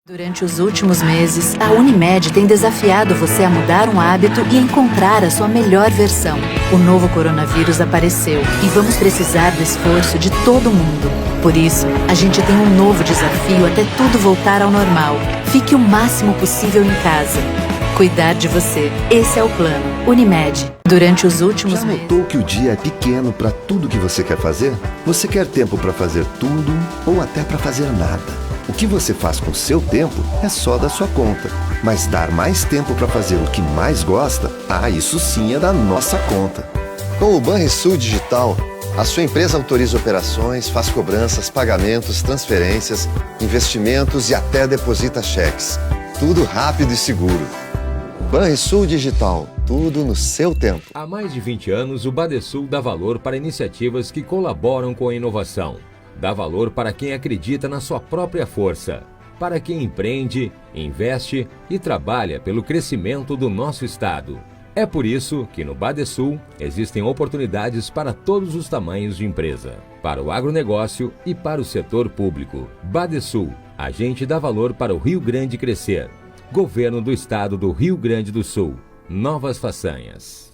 Durante os últimos meses, a Unimed tem desafiado você a mudar um hábito e encontrar a sua melhor versão. O novo coronavírus apareceu e vamos precisar do esforço de todo mundo. Por isso, a gente tem um novo desafio até tudo voltar ao normal. Fique o máximo possível em casa. Cuidar de você. Esse é o plano. Unimed. Durante os últimos meses... Já notou que o dia é pequeno para tudo que você quer fazer? Você quer tempo para fazer tudo ou até para fazer nada? O que você faz com seu tempo é só da sua conta. Mas dar mais tempo para fazer o que mais gosta, isso sim é da nossa conta. Com o Banrisul Digital, a sua empresa autoriza operações, faz cobranças, pagamentos, transferências, investimentos e até deposita cheques. Tudo rápido e seguro. Banrisul Digital, tudo no seu tempo. Há mais de 20 anos, o Badesul dá valor para iniciativas que colaboram com a inovação. Dá valor para quem acredita na sua própria força, para quem empreende, investe e trabalha pelo crescimento do nosso estado. É por isso que no Badesul existem oportunidades para todos os tamanhos de empresa, para o agronegócio e para o setor público. Badesul, a gente dá valor para o Rio Grande crescer. Governo do Estado do Rio Grande do Sul. Novas façanhas.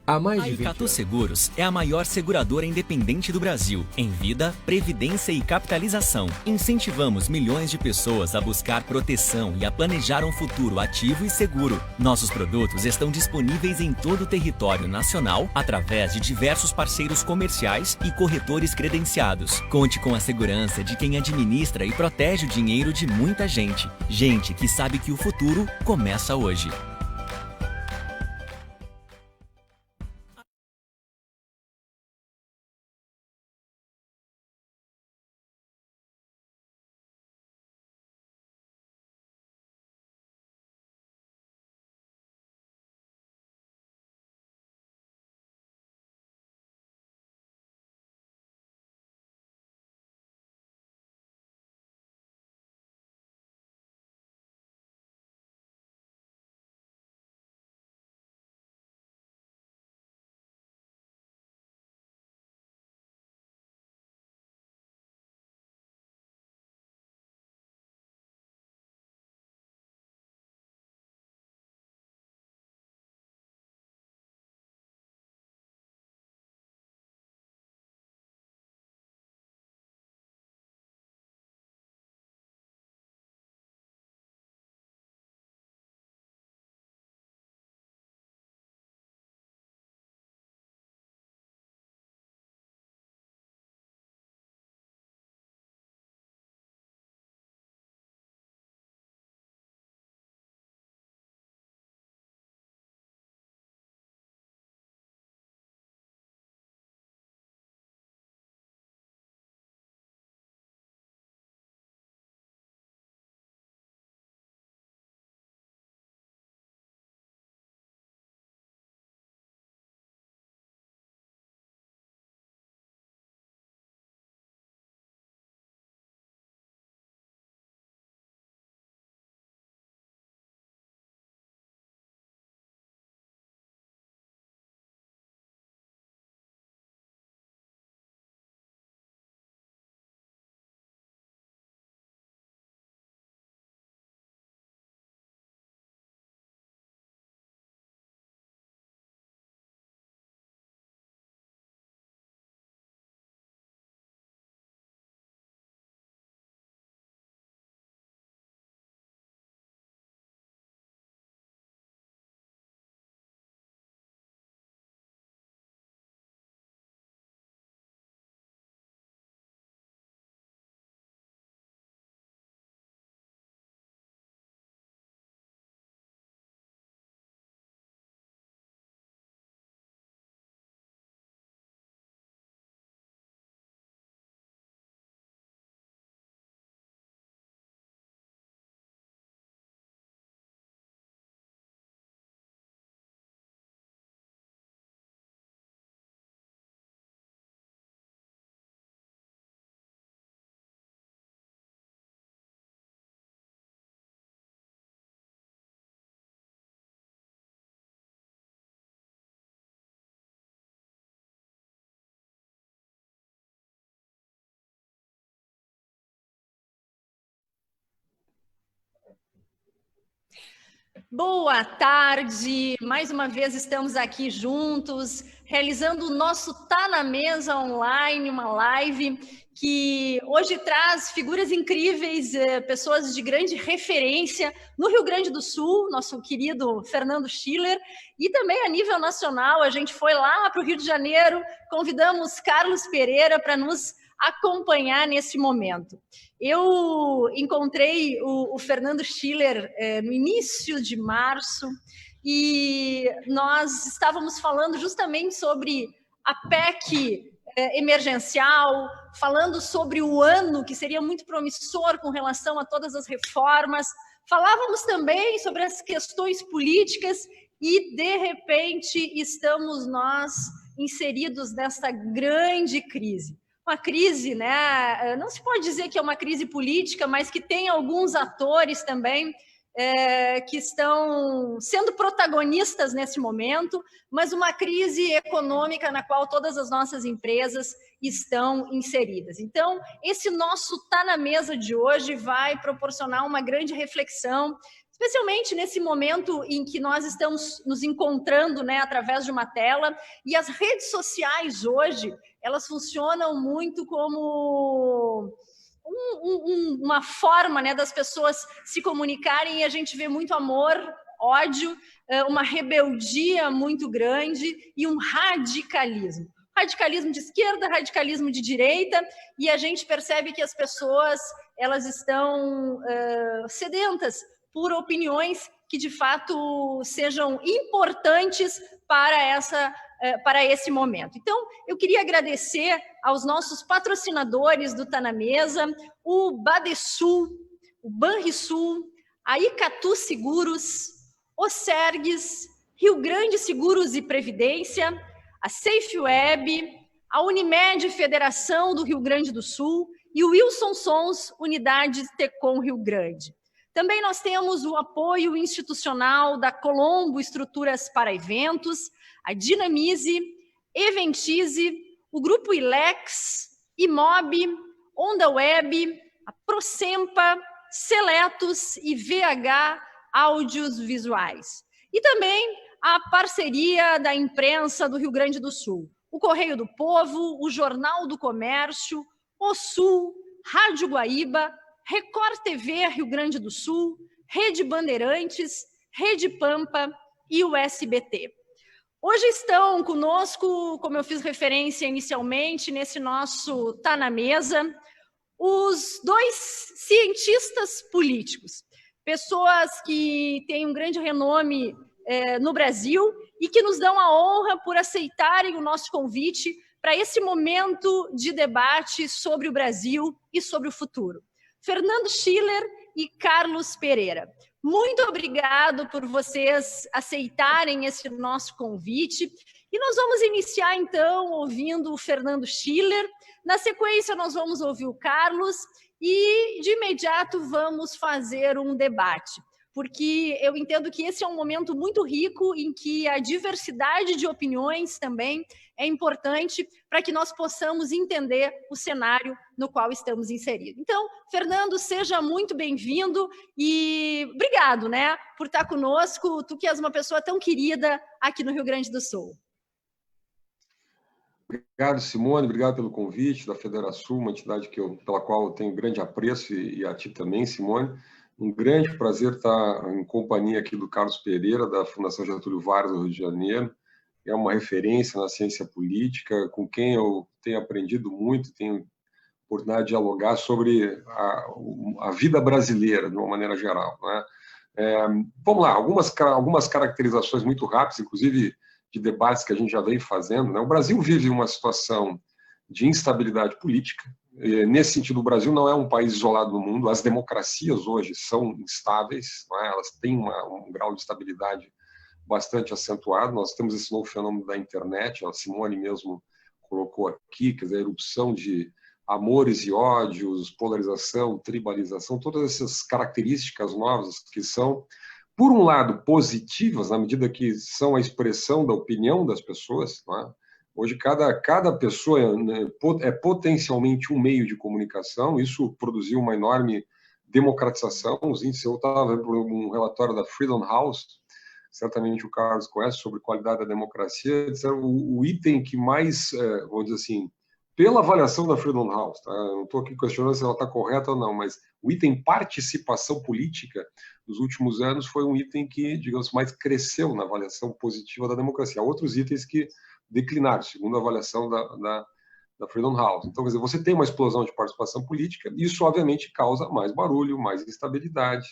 Há mais de 20 Icatu anos. Seguros é a maior seguradora independente do Brasil, em vida, previdência e capitalização. Incentivamos milhões de pessoas a buscar proteção e a planejar um futuro ativo e seguro. Nossos produtos estão disponíveis em todo o território nacional, através de diversos parceiros comerciais e corretores credenciados. Conte com a segurança de quem administra e protege o dinheiro de muita gente. Gente que sabe que o futuro começa hoje. Boa tarde, mais uma vez estamos aqui juntos, realizando o nosso Tá na Mesa online, uma live que hoje traz figuras incríveis, pessoas de grande referência no Rio Grande do Sul, nosso querido Fernando Schiller, e também a nível nacional. A gente foi lá para o Rio de Janeiro, convidamos Carlos Pereira para nos acompanhar nesse momento. Eu encontrei o Fernando Schiller no início de março e nós estávamos falando justamente sobre a PEC emergencial, falando sobre o ano que seria muito promissor com relação a todas as reformas. Falávamos também sobre as questões políticas e, de repente, estamos nós inseridos nesta grande crise. Uma crise, né? Não se pode dizer que é uma crise política, mas que tem alguns atores também que estão sendo protagonistas nesse momento, mas uma crise econômica na qual todas as nossas empresas estão inseridas. Então, esse nosso Tá na Mesa de hoje vai proporcionar uma grande reflexão, especialmente nesse momento em que nós estamos nos encontrando, né, através de uma tela, e as redes sociais hoje, elas funcionam muito como uma forma, né, das pessoas se comunicarem, e a gente vê muito amor, ódio, uma rebeldia muito grande e um radicalismo. Radicalismo de esquerda, radicalismo de direita, e a gente percebe que as pessoas elas estão sedentas por opiniões que, de fato, sejam importantes para esse momento. Então, eu queria agradecer aos nossos patrocinadores do Tá na Mesa, o Badesul, o Banrisul, a Icatu Seguros, o Sergues, Rio Grande Seguros e Previdência, a SafeWeb, a Unimed Federação do Rio Grande do Sul e o Wilson Sons, Unidade Tecom Rio Grande. Também nós temos o apoio institucional da Colombo Estruturas para Eventos, a Dinamize, Eventize, o Grupo Ilex, Imob, Onda Web, a Procempa, Seletos e VH Áudios Visuais. E também a parceria da imprensa do Rio Grande do Sul, o Correio do Povo, o Jornal do Comércio, o Sul, Rádio Guaíba, Record TV Rio Grande do Sul, Rede Bandeirantes, Rede Pampa e o SBT. Hoje estão conosco, como eu fiz referência inicialmente, nesse nosso Tá na Mesa, os dois cientistas políticos, pessoas que têm um grande renome no Brasil e que nos dão a honra por aceitarem o nosso convite para esse momento de debate sobre o Brasil e sobre o futuro. Fernando Schiller e Carlos Pereira. Muito obrigado por vocês aceitarem esse nosso convite. E nós vamos iniciar, então, ouvindo o Fernando Schiller. Na sequência, nós vamos ouvir o Carlos e, de imediato, vamos fazer um debate. Porque eu entendo que esse é um momento muito rico em que a diversidade de opiniões também é importante para que nós possamos entender o cenário no qual estamos inseridos. Então, Fernando, seja muito bem-vindo e obrigado, né, por estar conosco, tu que és uma pessoa tão querida aqui no Rio Grande do Sul. Obrigado, Simone, obrigado pelo convite da Federação, uma entidade pela qual eu tenho grande apreço, e a ti também, Simone. Um grande prazer estar em companhia aqui do Carlos Pereira, da Fundação Getúlio Vargas do Rio de Janeiro. É uma referência na ciência política, com quem eu tenho aprendido muito, tenho oportunidade de dialogar sobre a vida brasileira, de uma maneira geral, né? Vamos lá, algumas caracterizações muito rápidas, inclusive de debates que a gente já vem fazendo, né? O Brasil vive uma situação de instabilidade política. Nesse sentido, o Brasil não é um país isolado no mundo. As democracias hoje são instáveis, não é? Elas têm um grau de estabilidade bastante acentuado. Nós temos esse novo fenômeno da internet, a Simone mesmo colocou aqui, quer dizer, a erupção de amores e ódios, polarização, tribalização, todas essas características novas que são, por um lado, positivas, na medida que são a expressão da opinião das pessoas, não é? Hoje, cada pessoa é potencialmente um meio de comunicação. Isso produziu uma enorme democratização. Os índices, eu estava vendo um relatório da Freedom House, certamente o Carlos conhece, sobre qualidade da democracia, disseram o item que mais, vamos dizer assim, pela avaliação da Freedom House, tá? Eu não estou aqui questionando se ela está correta ou não, mas o item participação política nos últimos anos foi um item que, digamos, mais cresceu na avaliação positiva da democracia. Há outros itens que declinaram, segundo a avaliação da Freedom House. Então, quer dizer, você tem uma explosão de participação política, e isso, obviamente, causa mais barulho, mais instabilidade,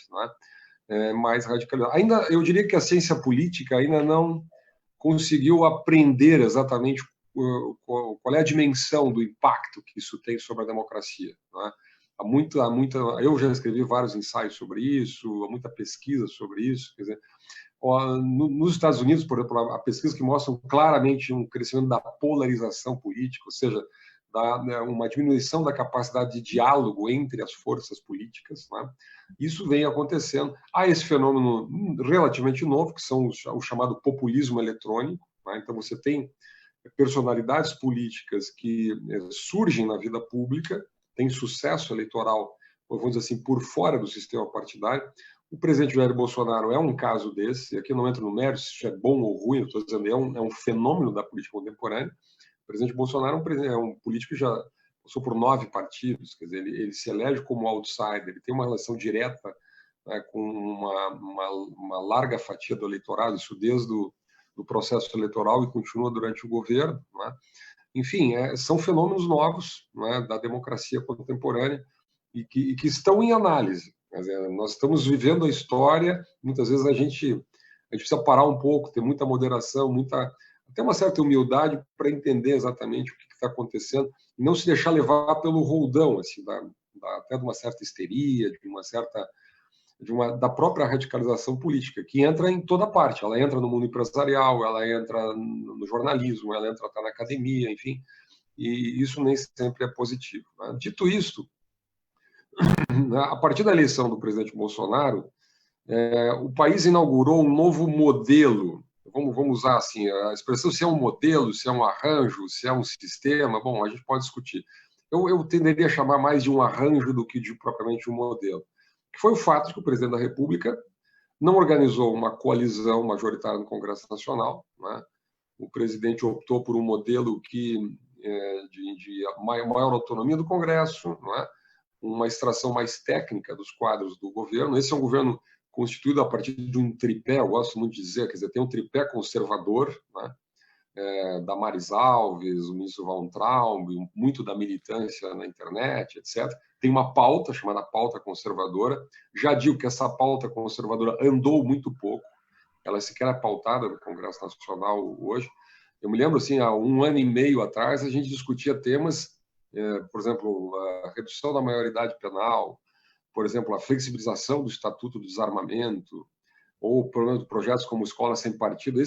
né? Mais radicalidade. Ainda, eu diria que a ciência política ainda não conseguiu aprender exatamente qual é a dimensão do impacto que isso tem sobre a democracia, né? Eu já escrevi vários ensaios sobre isso, há muita pesquisa sobre isso. Quer dizer, nos Estados Unidos, por exemplo, há pesquisas que mostram claramente um crescimento da polarização política, ou seja, uma diminuição da capacidade de diálogo entre as forças políticas, né? Isso vem acontecendo. Há esse fenômeno relativamente novo, que são o chamado populismo eletrônico, né? Então, você tem personalidades políticas que surgem na vida pública, têm sucesso eleitoral, vamos dizer assim, por fora do sistema partidário. O presidente Jair Bolsonaro é um caso desse. Aqui eu não entro no mérito se isso é bom ou ruim, eu estou dizendo, é um fenômeno da política contemporânea. O presidente Bolsonaro é um político que já passou por 9 partidos, quer dizer, ele se elege como outsider, ele tem uma relação direta, né, com uma larga fatia do eleitorado, isso desde do processo eleitoral e continua durante o governo, né? Enfim, são fenômenos novos, né, da democracia contemporânea e que estão em análise. Quer dizer, nós estamos vivendo a história, muitas vezes a gente precisa parar um pouco, ter muita moderação, até uma certa humildade para entender exatamente o que está acontecendo e não se deixar levar pelo roldão, assim, até de uma certa histeria, da própria radicalização política, que entra em toda parte. Ela entra no mundo empresarial, ela entra no jornalismo, ela entra até na academia, enfim, e isso nem sempre é positivo, né? Dito isto, a partir da eleição do presidente Bolsonaro, o país inaugurou um novo modelo. Vamos usar assim, a expressão se é um modelo, se é um arranjo, se é um sistema, bom, a gente pode discutir. Eu tenderia a chamar mais de um arranjo do que de propriamente um modelo, que foi o fato de que o presidente da República não organizou uma coalizão majoritária no Congresso Nacional, né? O presidente optou por um modelo de maior autonomia do Congresso, né? Uma extração mais técnica dos quadros do governo. Esse é um governo constituído a partir de um tripé, eu gosto muito de dizer, quer dizer, tem um tripé conservador, né? Damares Alves, o ministro Weintraub, muito da militância na internet, etc. Tem uma pauta chamada pauta conservadora. Já digo que essa pauta conservadora andou muito pouco, ela sequer é pautada no Congresso Nacional hoje. Eu me lembro, assim, há 1 ano e meio atrás, a gente discutia temas, por exemplo, a redução da maioridade penal, por exemplo, a flexibilização do Estatuto do Desarmamento, ou projetos como Escola Sem Partido.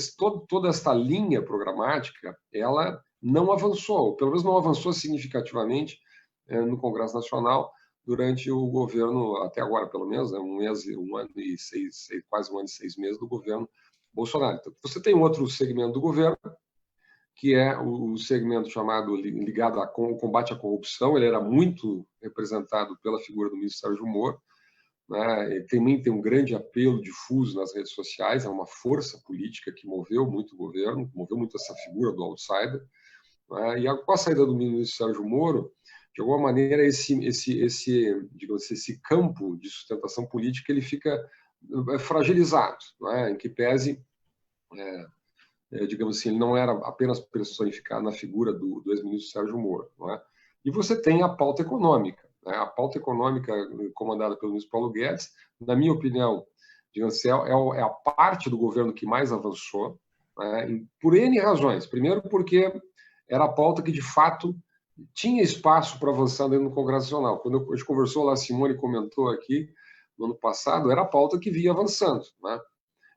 Toda esta linha programática, ela não avançou, ou pelo menos não avançou significativamente no Congresso Nacional durante o governo, até agora pelo menos, né, quase 1 ano e 6 meses do governo Bolsonaro. Então, você tem outro segmento do governo, que é o segmento ligado ao combate à corrupção. Ele era muito representado pela figura do ministro Sérgio Moro, né? Ele também tem um grande apelo difuso nas redes sociais, é uma força política que moveu muito o governo, moveu muito essa figura do outsider, né? E com a saída do ministro Sérgio Moro, de alguma maneira, esse campo de sustentação política ele fica fragilizado, né? Em que pese, digamos assim, ele não era apenas personificado na figura do ex-ministro Sérgio Moro, né? E você tem a pauta econômica. A pauta econômica comandada pelo ministro Paulo Guedes, na minha opinião, digamos, é a parte do governo que mais avançou, né, por N razões. Primeiro, porque era a pauta que, de fato, tinha espaço para avançar dentro do Congresso Nacional. Quando a gente conversou lá, a Simone comentou aqui, no ano passado, era a pauta que vinha avançando, né?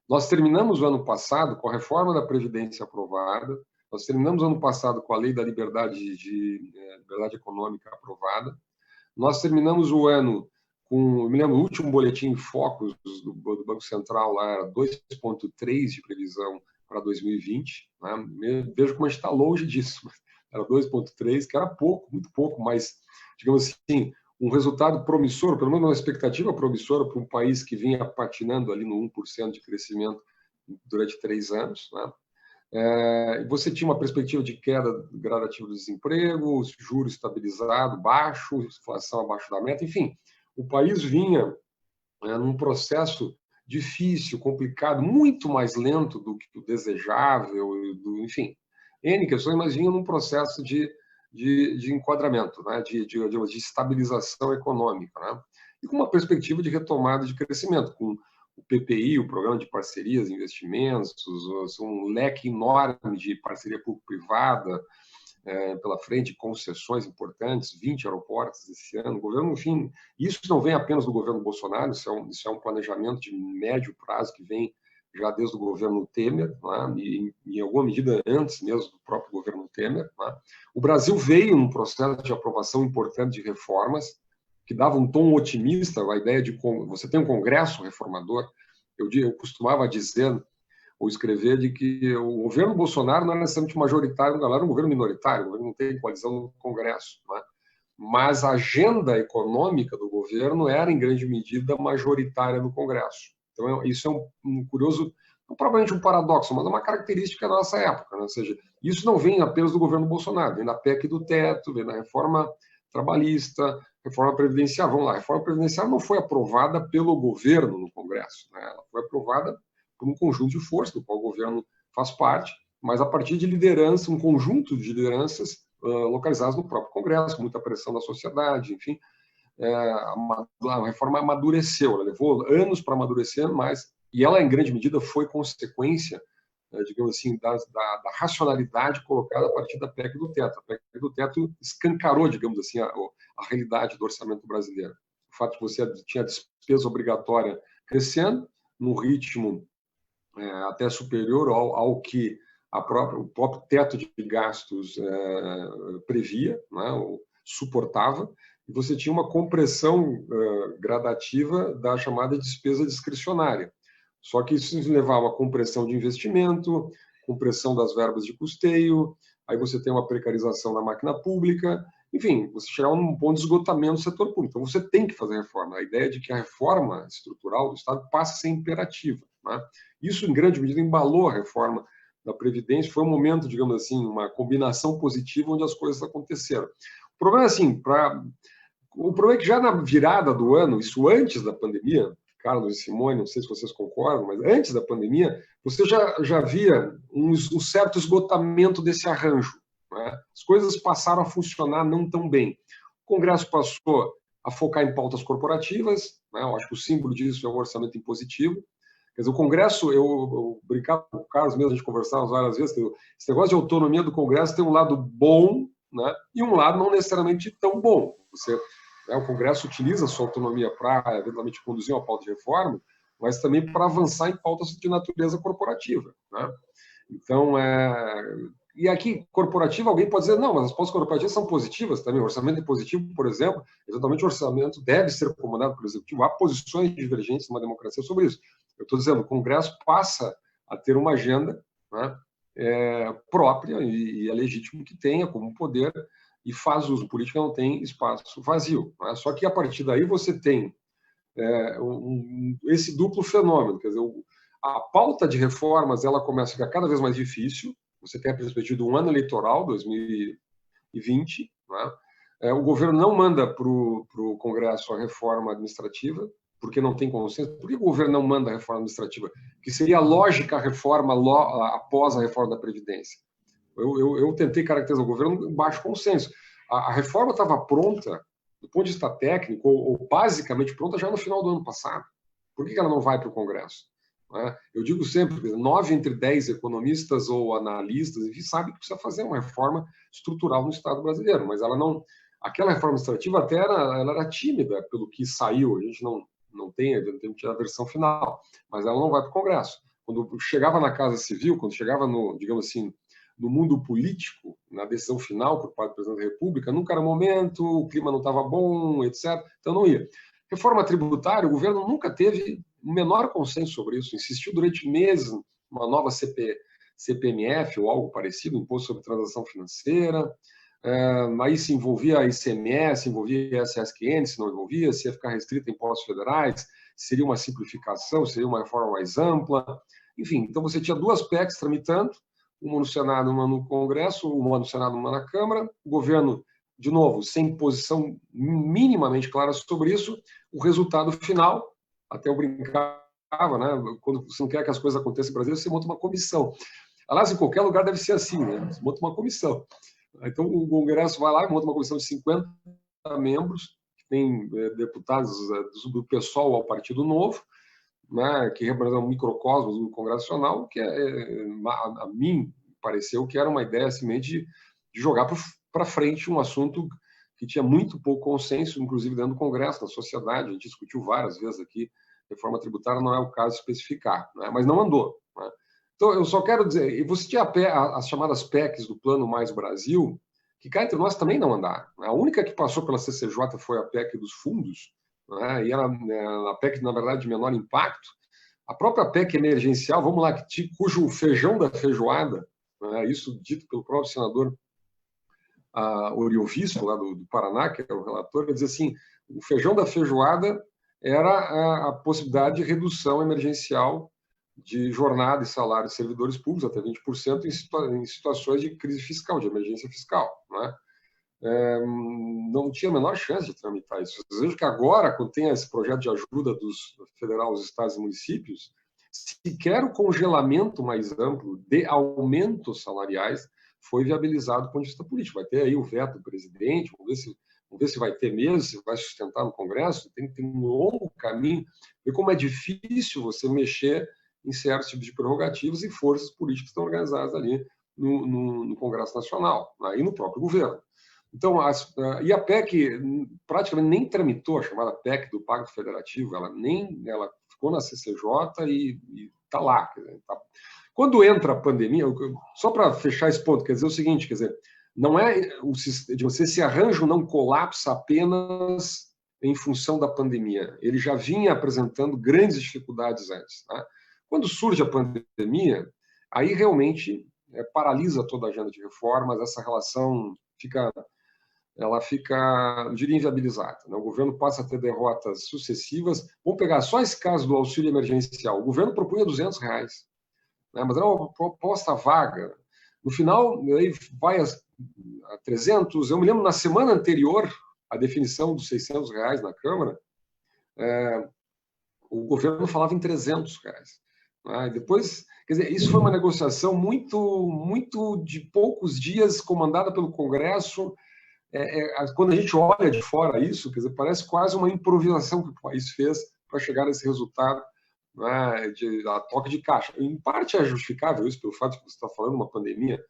Nós terminamos o ano passado com a reforma da Previdência aprovada, nós terminamos o ano passado com a Lei da Liberdade Econômica aprovada, nós terminamos o ano com, eu me lembro, o último boletim Focus do Banco Central lá era 2,3 de previsão para 2020, né? Vejo como a gente está longe disso. Era 2,3, que era pouco, muito pouco, mas, digamos assim, um resultado promissor, pelo menos uma expectativa promissora para um país que vinha patinando ali no 1% de crescimento durante 3 anos, né? Você tinha uma perspectiva de queda gradativa do desemprego, juros estabilizado, baixo, inflação abaixo da meta, enfim, o país vinha num processo difícil, complicado, muito mais lento do que o desejável, enfim, N questões, mas vinha num processo de enquadramento, né? de estabilização econômica, né? E com uma perspectiva de retomada de crescimento, com o PPI, o Programa de Parcerias e Investimentos, um leque enorme de parceria público-privada pela frente, concessões importantes, 20 aeroportos esse ano. O governo, enfim, isso não vem apenas do governo Bolsonaro, isso é um planejamento de médio prazo que vem já desde o governo Temer, né? E em alguma medida antes mesmo do próprio governo Temer, né? O Brasil veio num processo de aprovação importante de reformas que dava um tom otimista, a ideia de você tem um Congresso reformador. Eu costumava dizer ou escrever de que o governo Bolsonaro não era necessariamente majoritário, não era um governo minoritário, o governo não tem coalizão no Congresso, né? Mas a agenda econômica do governo era, em grande medida, majoritária no Congresso. Então, isso é um curioso, não provavelmente um paradoxo, mas é uma característica da nossa época, né? Ou seja, isso não vem apenas do governo Bolsonaro, vem da PEC do teto, vem da reforma trabalhista, reforma previdenciária. Vamos lá, a reforma previdenciária não foi aprovada pelo governo no Congresso, né? Ela foi aprovada por um conjunto de forças, do qual o governo faz parte, mas a partir de liderança, um conjunto de lideranças localizadas no próprio Congresso, com muita pressão da sociedade, enfim. A reforma amadureceu, ela levou anos para amadurecer, e ela, em grande medida, foi consequência, digamos assim, da racionalidade colocada a partir da PEC do teto. A PEC do teto escancarou, digamos assim, a realidade do orçamento brasileiro. O fato de que você tinha despesa obrigatória crescendo, num ritmo até superior ao que o próprio teto de gastos previa, né, ou suportava, e você tinha uma compressão gradativa da chamada despesa discricionária. Só que isso levava a compressão de investimento, compressão das verbas de custeio, aí você tem uma precarização da máquina pública, enfim, você chegava num ponto de esgotamento do setor público. Então, você tem que fazer reforma. A ideia de que a reforma estrutural do Estado passa a ser imperativa, né? Isso, em grande medida, embalou a reforma da Previdência. Foi um momento, digamos assim, uma combinação positiva onde as coisas aconteceram. O problema é assim, o problema é que já na virada do ano, isso antes da pandemia, Carlos e Simone, não sei se vocês concordam, mas antes da pandemia, você já via um certo esgotamento desse arranjo, né? As coisas passaram a funcionar não tão bem. O Congresso passou a focar em pautas corporativas, né? Eu acho que o símbolo disso é o orçamento impositivo. Quer dizer, o Congresso, eu brincava com o Carlos mesmo, a gente conversava várias vezes, esse negócio de autonomia do Congresso tem um lado bom, né? E um lado não necessariamente tão bom. O Congresso utiliza a sua autonomia para, eventualmente, conduzir uma pauta de reforma, mas também para avançar em pautas de natureza corporativa, né? Então, e aqui, corporativa, alguém pode dizer, não, mas as pautas corporativas são positivas também. O orçamento é positivo, por exemplo, eventualmente o orçamento deve ser comandado pelo Executivo. Há posições divergentes numa democracia sobre isso. Eu estou dizendo, o Congresso passa a ter uma agenda, né, própria, e é legítimo que tenha como poder, e faz uso. Política não tem espaço vazio, né? Só que a partir daí você tem esse duplo fenômeno. Quer dizer, a pauta de reformas ela começa a ficar cada vez mais difícil. Você tem a perspectiva de um ano eleitoral, 2020, né? O governo não manda para o Congresso a reforma administrativa, porque não tem consenso. Por que o governo não manda a reforma administrativa? Que seria a lógica reforma após a reforma da Previdência. Eu tentei caracterizar o governo em baixo consenso. A reforma estava pronta, do ponto de vista técnico, ou basicamente pronta já no final do ano passado. Por que ela não vai para o Congresso? Eu digo sempre, 9 entre 10 economistas ou analistas, enfim, sabem que precisa fazer uma reforma estrutural no Estado brasileiro, mas ela não. Aquela reforma administrativa até ela era tímida pelo que saiu, a gente não tem a versão final, mas ela não vai para o Congresso. Quando chegava na Casa Civil, quando chegava no, digamos assim, no mundo político, na decisão final por parte do presidente da República, nunca era momento, o clima não estava bom, etc. Então não ia. Reforma tributária, o governo nunca teve o menor consenso sobre isso. Insistiu durante meses uma nova CPMF ou algo parecido, Imposto sobre Transação Financeira. aí se envolvia ICMS, envolvia SSQN, se não envolvia, se ia ficar restrita a impostos federais, seria uma simplificação, seria uma reforma mais ampla, enfim. Então você tinha duas PECs tramitando, uma no Senado, uma no Congresso, uma no Senado, uma na Câmara, o governo, de novo, sem posição minimamente clara sobre isso, o resultado final, até eu brincava, né? Quando você não quer que as coisas aconteçam no Brasil, você monta uma comissão. Aliás, em qualquer lugar deve ser assim, né? Você monta uma comissão. Então, o Congresso vai lá e monta uma comissão de 50 membros, que tem deputados do PSOL ao Partido Novo, né, que representam um microcosmos do Congresso Nacional, que a mim pareceu que era uma ideia simplesmente de jogar para frente um assunto que tinha muito pouco consenso, inclusive dentro do Congresso, na sociedade. A gente discutiu várias vezes aqui, reforma tributária não é o caso de especificar, né, mas não andou. Né. Então, eu só quero dizer, e você tinha as chamadas PECs do Plano Mais Brasil, que cá entre nós também não andaram. A única que passou pela CCJ foi a PEC dos fundos, né, e era a PEC, na verdade, de menor impacto. A própria PEC emergencial, vamos lá, cujo feijão da feijoada, né, isso dito pelo próprio senador Oriovisto, lá do Paraná, que é o relator, ele diz assim, o feijão da feijoada era a possibilidade de redução emergencial de jornada e salário de servidores públicos, até 20%, em situações de crise fiscal, de emergência fiscal. Né? Não tinha a menor chance de tramitar isso. Eu vejo que agora, quando tem esse projeto de ajuda dos federal aos estados e municípios, sequer o congelamento mais amplo de aumentos salariais foi viabilizado do ponto de vista político. Vai ter aí o veto do presidente, vamos ver se vai ter mesmo, se vai sustentar no Congresso, tem que ter um longo caminho, ver como é difícil você mexer em certos tipos de prerrogativas e forças políticas que estão organizadas ali no Congresso Nacional, né, e no próprio governo. Então, e a PEC praticamente nem tramitou, a chamada PEC do Pacto Federativo, ela ficou na CCJ e está lá. Quer dizer, tá. Quando entra a pandemia, só para fechar esse ponto, quer dizer o seguinte, quer dizer, não é esse arranjo não colapsa apenas em função da pandemia, ele já vinha apresentando grandes dificuldades antes. Né? Quando surge a pandemia, aí realmente paralisa toda a agenda de reformas, essa relação fica, eu diria, inviabilizada. Né? O governo passa a ter derrotas sucessivas. Vamos pegar só esse caso do auxílio emergencial. O governo propunha R$200, né? Mas era uma proposta vaga. No final, aí vai a 300. Eu me lembro, na semana anterior à definição dos R$600 na Câmara, o governo falava em R$300. E depois, quer dizer, isso foi uma negociação muito de poucos dias, comandada pelo Congresso. Quando a gente olha de fora isso, quer dizer, parece quase uma improvisação que o país fez para chegar a esse resultado, né, a toque de caixa. Em parte é justificável isso pelo fato de que você está falando de uma pandemia,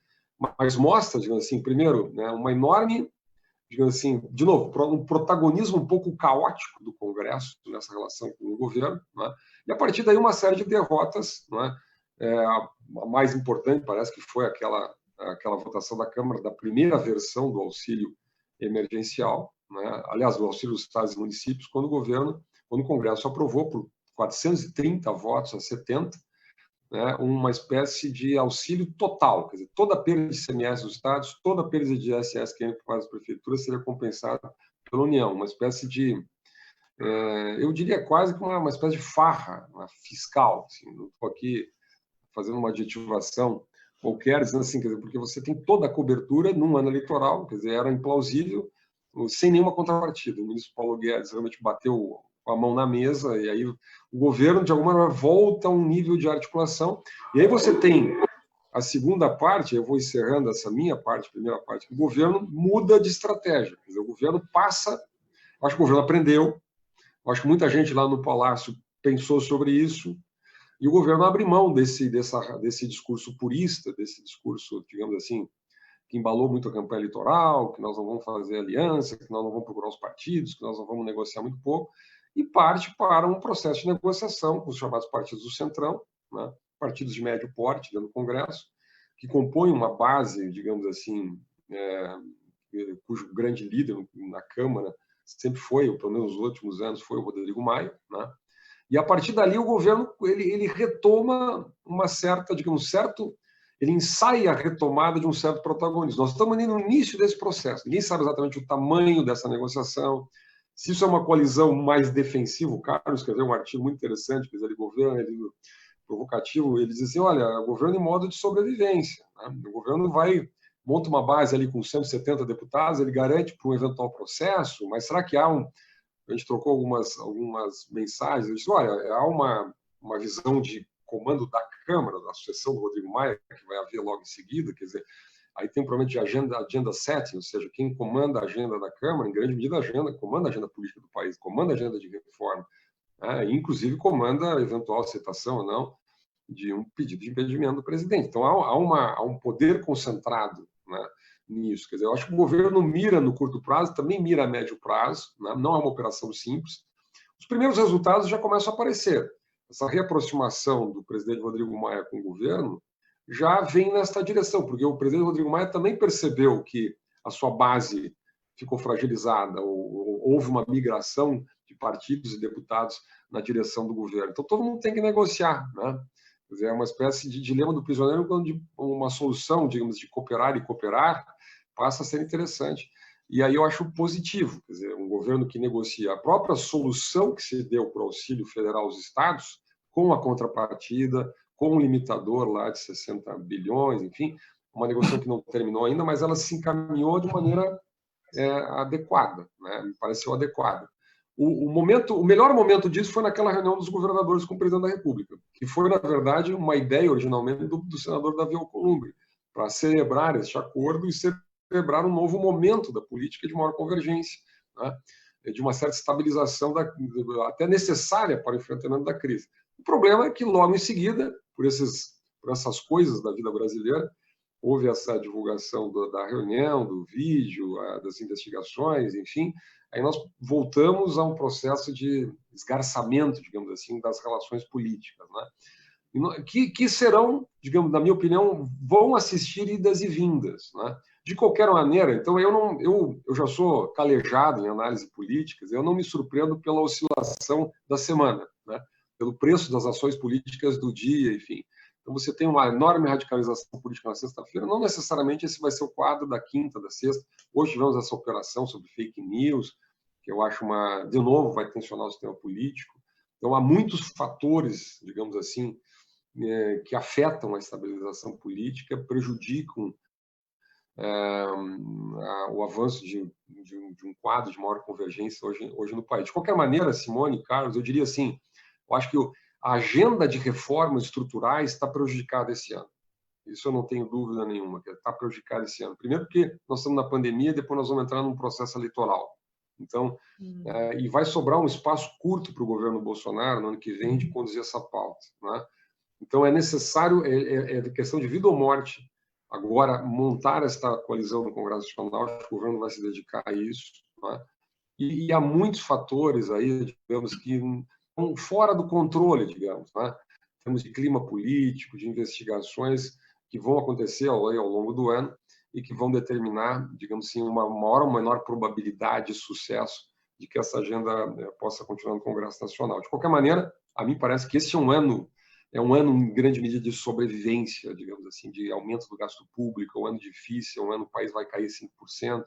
mas mostra, digamos assim, primeiro, né, uma enorme, digamos assim, de novo, um protagonismo um pouco caótico do Congresso nessa relação com o governo, né? E a partir daí uma série de derrotas, né? A mais importante parece que foi aquela votação da Câmara da primeira versão do auxílio emergencial, né? Aliás, do auxílio dos estados e municípios, quando o Congresso aprovou por 430 votos a 70, né, uma espécie de auxílio total, quer dizer, toda a perda de ICMS dos estados, toda a perda de SSQN por parte das prefeituras seria compensada pela União, uma espécie de, eu diria quase que uma espécie de farra fiscal. Assim, não estou aqui fazendo uma adjetivação qualquer, dizendo assim, quer dizer, porque você tem toda a cobertura num ano eleitoral, quer dizer, era implausível, sem nenhuma contrapartida. O ministro Paulo Guedes realmente bateu com a mão na mesa, e aí o governo, de alguma maneira, volta a um nível de articulação. E aí você tem a segunda parte, eu vou encerrando essa minha parte, a primeira parte, o governo muda de estratégia. Quer dizer, o governo passa, acho que o governo aprendeu, acho que muita gente lá no Palácio pensou sobre isso, e o governo abre mão desse discurso purista, desse discurso, digamos assim, que embalou muito a campanha eleitoral, que nós não vamos fazer aliança, que nós não vamos procurar os partidos, que nós não vamos negociar muito pouco, e parte para um processo de negociação com os chamados partidos do Centrão, né? Partidos de médio porte dentro do Congresso, que compõem uma base, digamos assim, cujo grande líder na Câmara sempre foi, ou pelo menos nos últimos anos, foi o Rodrigo Maia, né? E a partir dali o governo ele retoma uma certa, digamos, certo ele ensaia a retomada de um certo protagonismo. Nós estamos no início desse processo. Ninguém sabe exatamente o tamanho dessa negociação, se isso é uma coalizão mais defensiva. O Carlos escreveu um artigo muito interessante, quer dizer, ele governa, provocativo, ele diz assim, olha, governo em modo de sobrevivência. Né? O governo monta uma base ali com 170 deputados, ele garante para um eventual processo, mas será que há a gente trocou algumas mensagens, eu disse, olha, há uma visão de comando da Câmara, da sucessão do Rodrigo Maia, que vai haver logo em seguida, quer dizer, aí tem um problema de agenda setting, ou seja, quem comanda a agenda da Câmara, em grande medida, comanda a agenda política do país, comanda a agenda de reforma, né? Inclusive comanda a eventual aceitação ou não de um pedido de impedimento do presidente. Então, há um poder concentrado, né, nisso. Quer dizer, eu acho que o governo mira no curto prazo, também mira a médio prazo, né? Não é uma operação simples. Os primeiros resultados já começam a aparecer. Essa reaproximação do presidente Rodrigo Maia com o governo já vem nesta direção, porque o presidente Rodrigo Maia também percebeu que a sua base ficou fragilizada, ou houve uma migração de partidos e deputados na direção do governo. Então, todo mundo tem que negociar, né? Quer dizer, é uma espécie de dilema do prisioneiro, quando uma solução, digamos, de cooperar e cooperar passa a ser interessante. E aí eu acho positivo, quer dizer, um governo que negocia a própria solução que se deu para o auxílio federal aos estados, com a contrapartida, com um limitador lá de 60 bilhões, enfim, uma negociação que não terminou ainda, mas ela se encaminhou de maneira adequada, né? Me pareceu adequada. O melhor momento disso foi naquela reunião dos governadores com o presidente da República, que foi, na verdade, uma ideia originalmente do senador Davi Alcolumbre, para celebrar este acordo e celebrar um novo momento da política de maior convergência, né? De uma certa estabilização até necessária para o enfrentamento da crise. O problema é que, logo em seguida, por essas coisas da vida brasileira, houve essa divulgação da reunião, do vídeo, das investigações, enfim, aí nós voltamos a um processo de esgarçamento, digamos assim, das relações políticas, né? Que serão, digamos, na minha opinião, vão assistir idas e vindas, né? De qualquer maneira, então eu já sou calejado em análise política, eu não me surpreendo pela oscilação da semana, né? Pelo preço das ações políticas do dia, enfim. Então você tem uma enorme radicalização política na sexta-feira, não necessariamente esse vai ser o quadro da quinta, da sexta. Hoje tivemos essa operação sobre fake news, que eu acho de novo, vai tensionar o sistema político. Então há muitos fatores, digamos assim, que afetam a estabilização política, prejudicam o avanço de um quadro de maior convergência hoje no país. De qualquer maneira, Simone e Carlos, eu diria assim, eu acho que a agenda de reformas estruturais está prejudicada esse ano. Isso eu não tenho dúvida nenhuma, que está prejudicada esse ano. Primeiro porque nós estamos na pandemia, depois nós vamos entrar num processo eleitoral. Então, e vai sobrar um espaço curto para o governo Bolsonaro no ano que vem de conduzir essa pauta, né? Então é necessário, é questão de vida ou morte, agora montar esta coalizão no Congresso Nacional, acho que o governo vai se dedicar a isso, né? E há muitos fatores aí, digamos, que estão fora do controle, digamos, né? Temos de clima político, de investigações que vão acontecer ao longo do ano e que vão determinar, digamos assim, uma maior ou menor probabilidade de sucesso de que essa agenda possa continuar no Congresso Nacional. De qualquer maneira, a mim parece que esse é um ano em grande medida de sobrevivência, digamos assim, de aumento do gasto público, é um ano difícil, é um ano que o país vai cair 5%,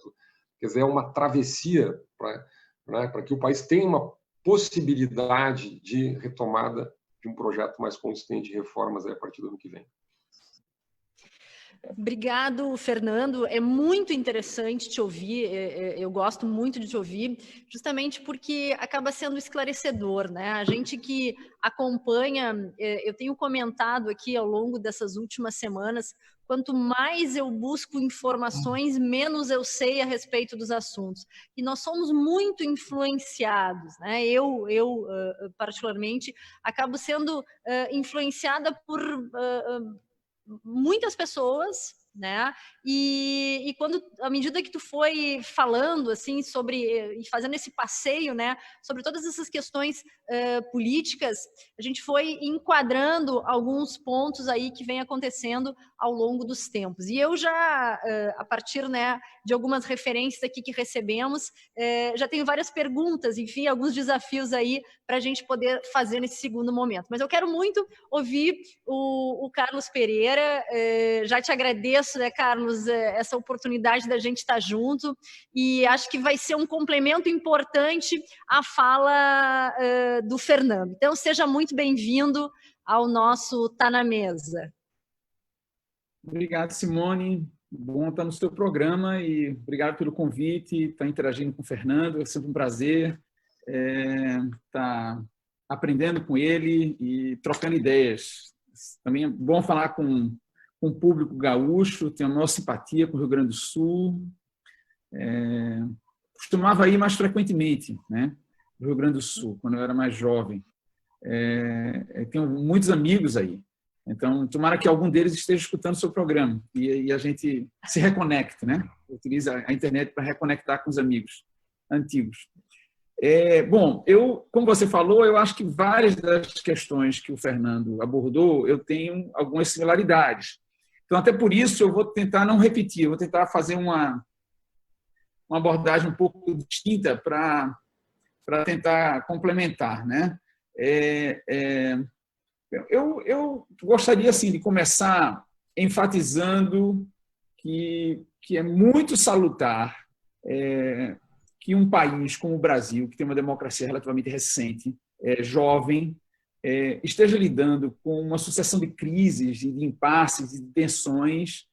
quer dizer, é uma travessia para que o país tenha uma possibilidade de retomada de um projeto mais consistente de reformas a partir do ano que vem. Obrigado, Fernando. É muito interessante te ouvir, eu gosto muito de te ouvir, justamente porque acaba sendo esclarecedor, né? A gente que acompanha, eu tenho comentado aqui ao longo dessas últimas semanas, quanto mais eu busco informações, menos eu sei a respeito dos assuntos. E nós somos muito influenciados, né? Eu particularmente, acabo sendo influenciada por muitas pessoas, né? E quando, à medida que tu foi falando assim sobre e fazendo esse passeio, né, sobre todas essas questões políticas, a gente foi enquadrando alguns pontos aí que vem acontecendo ao longo dos tempos. E eu já, a partir, né, de algumas referências aqui que recebemos, já tenho várias perguntas, enfim, alguns desafios aí para a gente poder fazer nesse segundo momento. Mas eu quero muito ouvir o Carlos Pereira. Já te agradeço, né, Carlos, essa oportunidade da gente estar junto, e acho que vai ser um complemento importante à fala do Fernando. Então, seja muito bem-vindo ao nosso Tá na Mesa. Obrigado, Simone. Bom estar no seu programa e obrigado pelo convite, estar interagindo com o Fernando. É sempre um prazer estar aprendendo com ele e trocando ideias. Também é bom falar com o público gaúcho, tenho a maior simpatia com o Rio Grande do Sul. Costumava ir mais frequentemente, né, no Rio Grande do Sul, quando eu era mais jovem. Tenho muitos amigos aí. Então, tomara que algum deles esteja escutando o seu programa e a gente se reconecte, né? Utiliza a internet para reconectar com os amigos antigos. Bom, como você falou, eu acho que várias das questões que o Fernando abordou, eu tenho algumas similaridades. Então, até por isso, eu vou tentar não repetir, eu vou tentar fazer uma abordagem um pouco distinta para tentar complementar, né? Eu gostaria assim, de começar enfatizando que é muito salutar que um país como o Brasil, que tem uma democracia relativamente recente, jovem, esteja lidando com uma sucessão de crises, de impasses, de tensões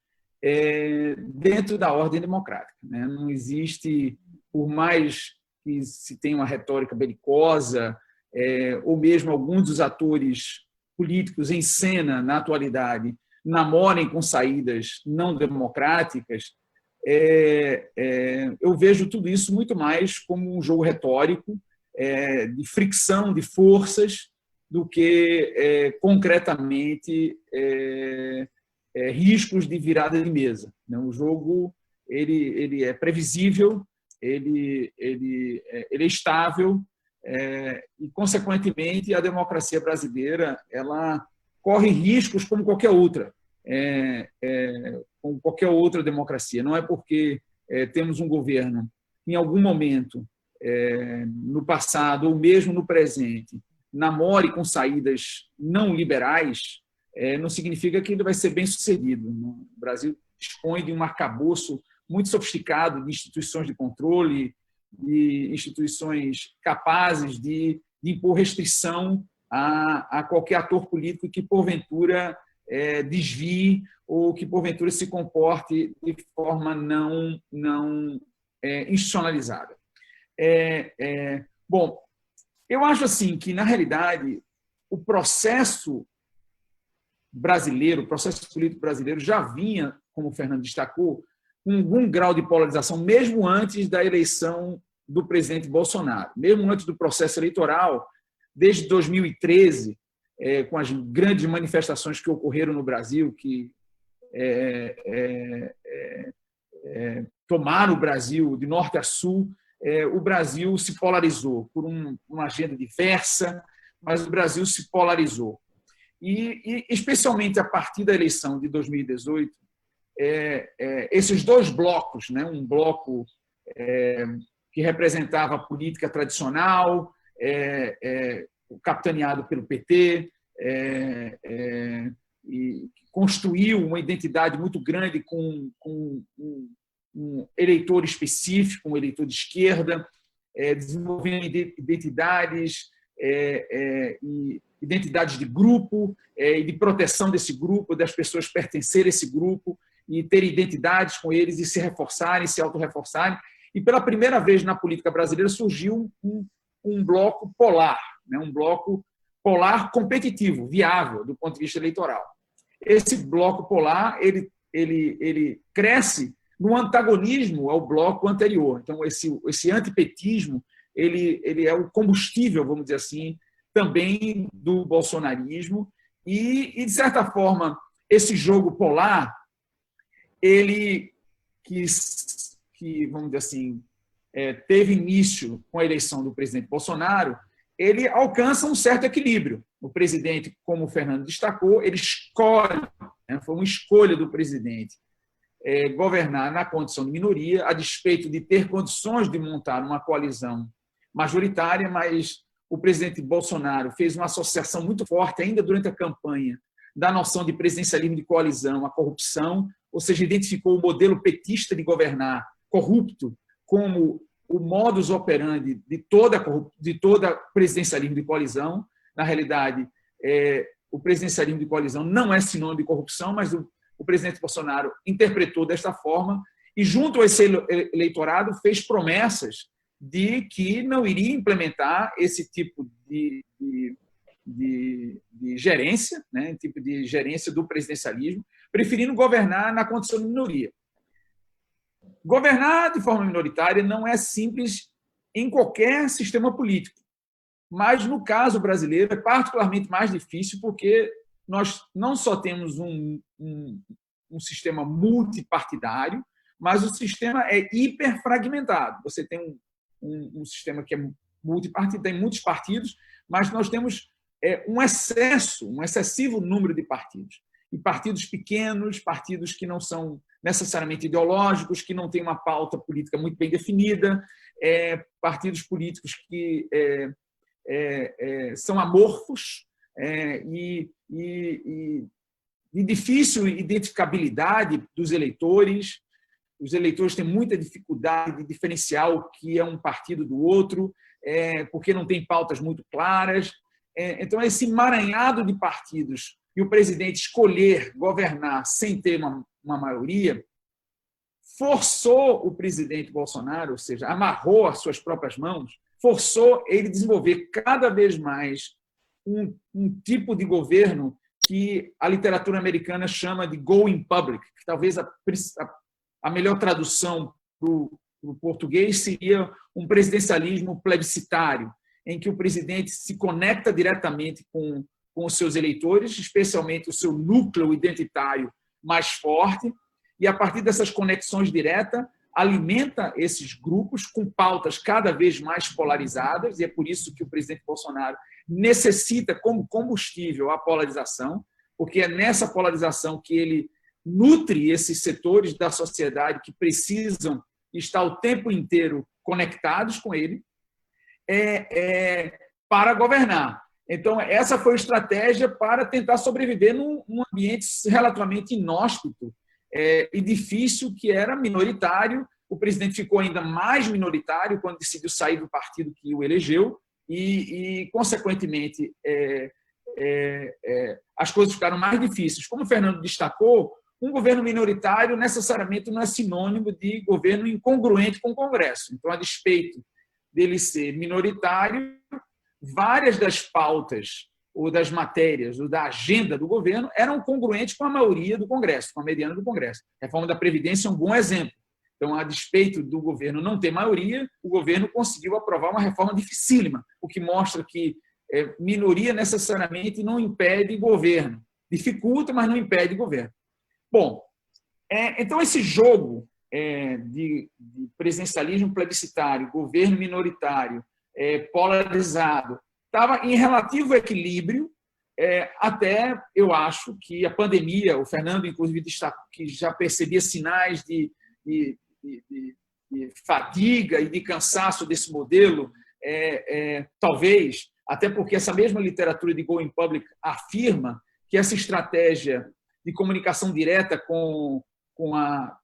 dentro da ordem democrática, né? Não existe, por mais que se tenha uma retórica belicosa, ou mesmo alguns dos atores políticos em cena, na atualidade, namorem com saídas não democráticas, eu vejo tudo isso muito mais como um jogo retórico, de fricção de forças, do que concretamente riscos de virada de mesa. O jogo ele é previsível, ele é estável, e, consequentemente, a democracia brasileira ela corre riscos como qualquer outra, como qualquer outra democracia. Não é porque temos um governo que, em algum momento, no passado ou mesmo no presente, namore com saídas não liberais, não significa que ele vai ser bem-sucedido. O Brasil dispõe de um arcabouço muito sofisticado de instituições de controle, de instituições capazes de impor restrição a qualquer ator político que, porventura, desvie ou que, porventura, se comporte de forma não institucionalizada. Bom, eu acho assim que, na realidade, o processo brasileiro, o processo político brasileiro já vinha, como o Fernando destacou, com algum grau de polarização, mesmo antes da eleição do presidente Bolsonaro, mesmo antes do processo eleitoral, desde 2013, com as grandes manifestações que ocorreram no Brasil, que tomaram o Brasil de norte a sul, o Brasil se polarizou por uma agenda diversa, mas o Brasil se polarizou. E especialmente a partir da eleição de 2018, esses dois blocos, né, um bloco que representava a política tradicional, capitaneado pelo PT, e construiu uma identidade muito grande com um eleitor específico, um eleitor de esquerda, desenvolvendo identidades de grupo e de proteção desse grupo, das pessoas pertencerem a esse grupo e ter identidades com eles e se reforçarem, se autorreforçarem. E, pela primeira vez na política brasileira, surgiu um bloco polar, né? Um bloco polar competitivo, viável do ponto de vista eleitoral. Esse bloco polar ele cresce no antagonismo ao bloco anterior. Então, esse antipetismo ele é o combustível, vamos dizer assim, também do bolsonarismo. E de certa forma, esse jogo polar, ele que vamos dizer assim, teve início com a eleição do presidente Bolsonaro, ele alcança um certo equilíbrio. O presidente, como o Fernando destacou, ele escolhe, Foi uma escolha do presidente governar na condição de minoria, a despeito de ter condições de montar uma coalizão majoritária, mas o presidente Bolsonaro fez uma associação muito forte, ainda durante a campanha, da noção de presidencialismo de coalizão à corrupção, ou seja, identificou o modelo petista de governar corrupto como o modus operandi de toda presidencialismo de coalizão. Na realidade, o presidencialismo de coalizão não é sinônimo de corrupção, mas o presidente Bolsonaro interpretou desta forma e, junto a esse eleitorado, fez promessas de que não iria implementar esse tipo de gerência, né, tipo de gerência do presidencialismo, preferindo governar na condição de minoria. Governar de forma minoritária não é simples em qualquer sistema político, mas no caso brasileiro é particularmente mais difícil porque nós não só temos um sistema multipartidário, mas o sistema é hiperfragmentado. Você tem um sistema que é multipartidário, tem muitos partidos, mas nós temos um excessivo número de partidos. E partidos pequenos, partidos que não são necessariamente ideológicos, que não têm uma pauta política muito bem definida, partidos políticos que são amorfos e de difícil identificabilidade dos eleitores. Os eleitores têm muita dificuldade de diferenciar o que é um partido do outro, porque não tem pautas muito claras. Então, esse emaranhado de partidos e o presidente escolher governar sem ter uma maioria forçou o presidente Bolsonaro, ou seja, amarrou as suas próprias mãos, forçou ele a desenvolver cada vez mais um tipo de governo que a literatura americana chama de going public, que talvez a melhor tradução para o português seria um presidencialismo plebiscitário, em que o presidente se conecta diretamente com os seus eleitores, especialmente o seu núcleo identitário mais forte, e a partir dessas conexões diretas, alimenta esses grupos com pautas cada vez mais polarizadas, e é por isso que o presidente Bolsonaro necessita como combustível a polarização, porque é nessa polarização que ele nutre esses setores da sociedade que precisam estar o tempo inteiro conectados com ele, para governar. Então, essa foi a estratégia para tentar sobreviver num ambiente relativamente inóspito e difícil, que era minoritário. O presidente ficou ainda mais minoritário quando decidiu sair do partido que o elegeu e consequentemente, as coisas ficaram mais difíceis. Como o Fernando destacou, um governo minoritário necessariamente não é sinônimo de governo incongruente com o Congresso. Então, a despeito dele ser minoritário, várias das pautas ou das matérias ou da agenda do governo eram congruentes com a maioria do Congresso, com a mediana do Congresso. A reforma da Previdência é um bom exemplo. Então, a despeito do governo não ter maioria, o governo conseguiu aprovar uma reforma dificílima, o que mostra que minoria necessariamente não impede governo. Dificulta, mas não impede governo. Bom, então esse jogo de presidencialismo plebiscitário, governo minoritário, polarizado, estava em relativo equilíbrio, até, eu acho, que a pandemia, o Fernando, inclusive, destacou que já percebia sinais de fadiga e de cansaço desse modelo, talvez, até porque essa mesma literatura de Going Public afirma que essa estratégia de comunicação direta com a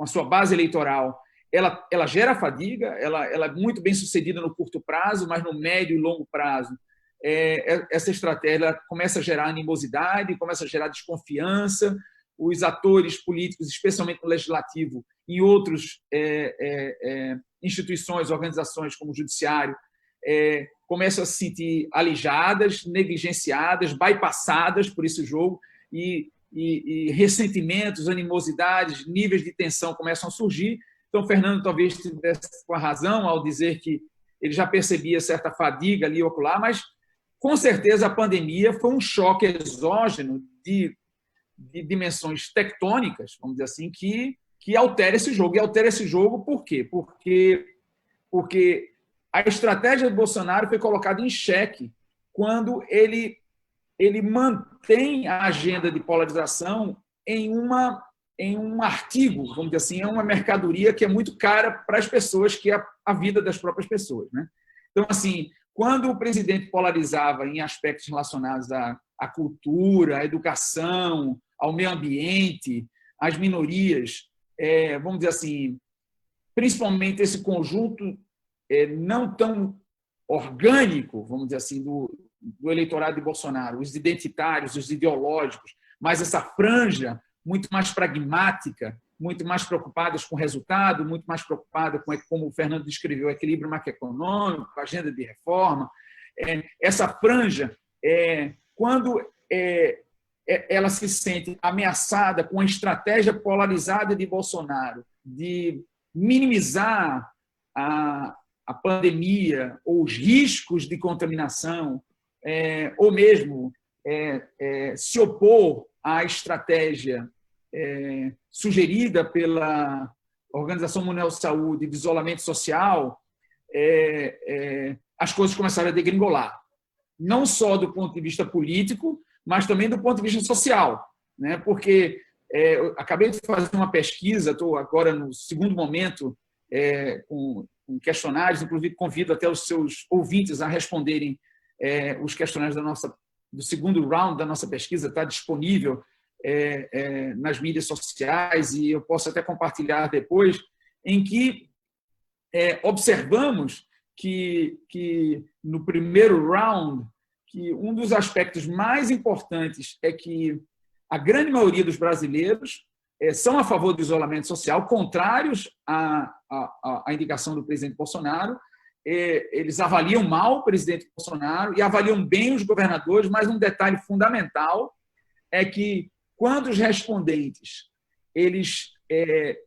sua base eleitoral, ela gera fadiga, ela é muito bem sucedida no curto prazo, mas no médio e longo prazo, essa estratégia começa a gerar animosidade, começa a gerar desconfiança. Os atores políticos, especialmente no legislativo, e outras instituições, organizações como o judiciário, começam a se sentir alijadas, negligenciadas, bypassadas por esse jogo, e ressentimentos, animosidades, níveis de tensão começam a surgir. Então, Fernando talvez tivesse com a razão ao dizer que ele já percebia certa fadiga ali ou acolá, mas, com certeza, a pandemia foi um choque exógeno de dimensões tectônicas, vamos dizer assim, que altera esse jogo. E altera esse jogo por quê? Porque a estratégia do Bolsonaro foi colocada em xeque quando ele ele mantém a agenda de polarização em um artigo, vamos dizer assim, é uma mercadoria que é muito cara para as pessoas, que é a vida das próprias pessoas, né? Então, assim, quando o presidente polarizava em aspectos relacionados à cultura, à educação, ao meio ambiente, às minorias, vamos dizer assim, principalmente esse conjunto não tão orgânico, vamos dizer assim, do eleitorado de Bolsonaro, os identitários, os ideológicos, mas essa franja muito mais pragmática, muito mais preocupadas com o resultado, muito mais preocupada com, como o Fernando descreveu, o equilíbrio macroeconômico, a agenda de reforma. Essa franja, quando ela se sente ameaçada com a estratégia polarizada de Bolsonaro de minimizar a pandemia ou os riscos de contaminação, ou mesmo se opor à estratégia sugerida pela Organização Mundial de Saúde de isolamento social, as coisas começaram a degringolar. Não só do ponto de vista político, mas também do ponto de vista social, né? Porque eu acabei de fazer uma pesquisa, estou agora no segundo momento com questionários, inclusive convido até os seus ouvintes a responderem os questionários do segundo round da nossa pesquisa, está disponível nas mídias sociais e eu posso até compartilhar depois, em que observamos que no primeiro round, que um dos aspectos mais importantes é que a grande maioria dos brasileiros são a favor do isolamento social, contrários à indicação do presidente Bolsonaro. Eles avaliam mal o presidente Bolsonaro e avaliam bem os governadores, mas um detalhe fundamental é que, quando os respondentes eles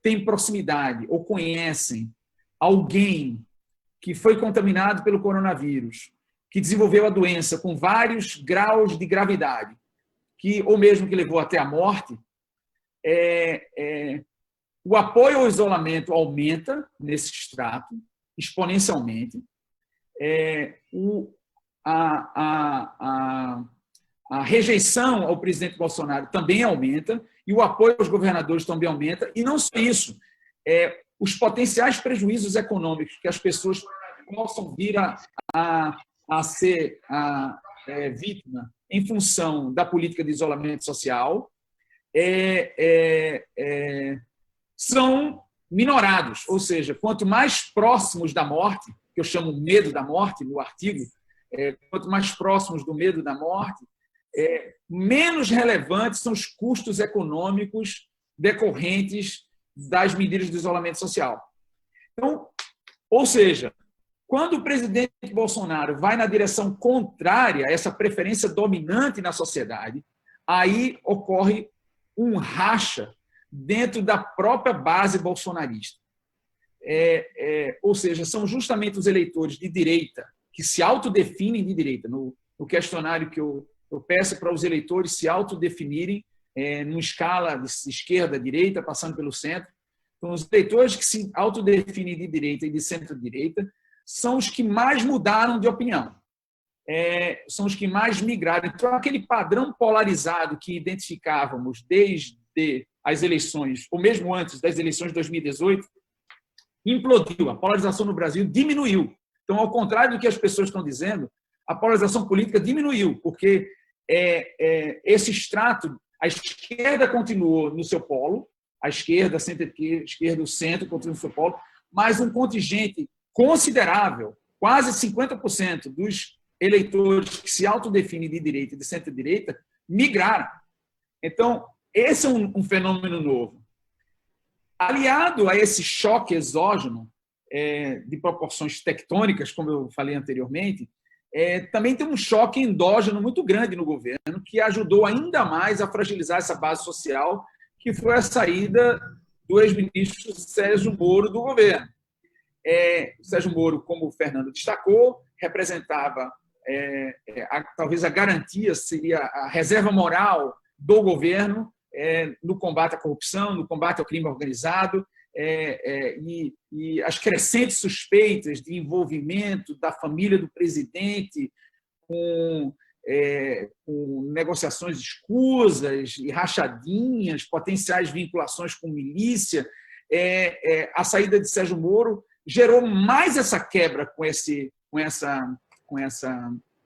têm proximidade ou conhecem alguém que foi contaminado pelo coronavírus, que desenvolveu a doença com vários graus de gravidade, ou mesmo que levou até a morte, o apoio ao isolamento aumenta nesse extrato, exponencialmente. A rejeição ao presidente Bolsonaro também aumenta, e o apoio aos governadores também aumenta, e não só isso, os potenciais prejuízos econômicos que as pessoas possam vir a ser vítima em função da política de isolamento social são minorados, ou seja, quanto mais próximos da morte, que eu chamo medo da morte no artigo, quanto mais próximos do medo da morte, menos relevantes são os custos econômicos decorrentes das medidas de isolamento social. Então, ou seja, quando o presidente Bolsonaro vai na direção contrária a essa preferência dominante na sociedade, aí ocorre um racha dentro da própria base bolsonarista. Ou seja, são justamente os eleitores de direita, que se autodefinem de direita. No questionário que eu peço para os eleitores se autodefinirem numa escala de esquerda, direita, passando pelo centro. Então, os eleitores que se autodefinem de direita e de centro-direita são os que mais mudaram de opinião, são os que mais migraram. Então, aquele padrão polarizado que identificávamos desde as eleições, ou mesmo antes das eleições de 2018, implodiu. A polarização no Brasil diminuiu. Então, ao contrário do que as pessoas estão dizendo, a polarização política diminuiu, porque esse extrato, a esquerda continuou no seu polo, a esquerda, a centro-esquerda, o centro continuou no seu polo, mas um contingente considerável, quase 50% dos eleitores que se autodefinem de direita e de centro-direita, migraram. Então, esse é um fenômeno novo. Aliado a esse choque exógeno de proporções tectônicas, como eu falei anteriormente, também tem um choque endógeno muito grande no governo, que ajudou ainda mais a fragilizar essa base social, que foi a saída do ex-ministro Sérgio Moro do governo. O Sérgio Moro, como o Fernando destacou, representava talvez a garantia, seria a reserva moral do governo no combate à corrupção, no combate ao crime organizado, e as crescentes suspeitas de envolvimento da família do presidente com com negociações escusas e rachadinhas, potenciais vinculações com milícia, a saída de Sérgio Moro gerou mais essa quebra com essa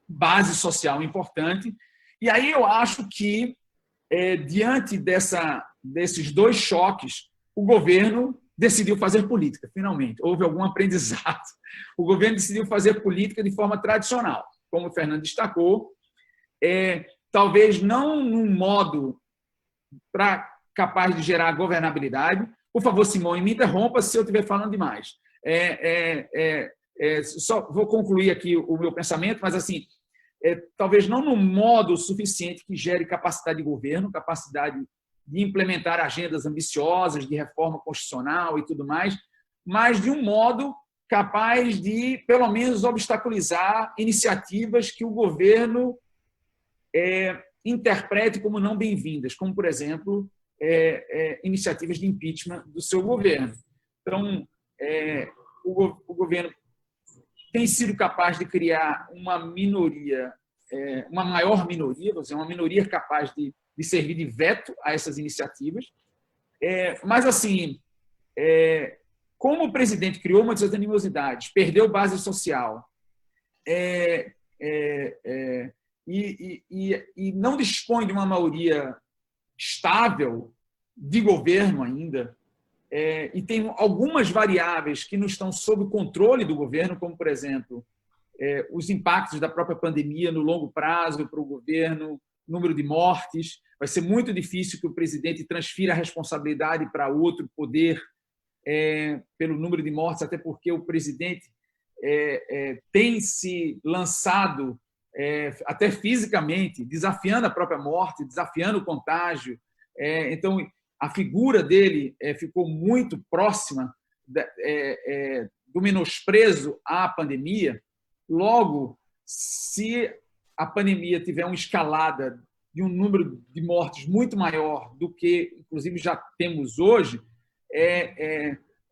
base social importante. E aí eu acho que, diante desses dois choques, o governo decidiu fazer política, finalmente. Houve algum aprendizado. O governo decidiu fazer política de forma tradicional, como o Fernando destacou, talvez não num modo capaz de gerar governabilidade. Por favor, Simone, me interrompa se eu estiver falando demais. Só vou concluir aqui o meu pensamento, mas assim, talvez não num modo suficiente que gere capacidade de governo, capacidade de implementar agendas ambiciosas de reforma constitucional e tudo mais, mas de um modo capaz de, pelo menos, obstaculizar iniciativas que o governo interprete como não bem-vindas, como, por exemplo, iniciativas de impeachment do seu governo. Então, o governo tem sido capaz de criar uma minoria, uma maior minoria, vou dizer, uma minoria capaz de servir de veto a essas iniciativas. Mas, assim, como o presidente criou muitas animosidades, perdeu base social e não dispõe de uma maioria estável de governo ainda, e tem algumas variáveis que não estão sob o controle do governo, como, por exemplo, os impactos da própria pandemia no longo prazo para o governo, número de mortes. Vai ser muito difícil que o presidente transfira a responsabilidade para outro poder pelo número de mortes, até porque o presidente tem se lançado até fisicamente, desafiando a própria morte, desafiando o contágio. Então, a figura dele ficou muito próxima do menosprezo à pandemia. Logo, se a pandemia tiver uma escalada de um número de mortes muito maior do que, inclusive, já temos hoje,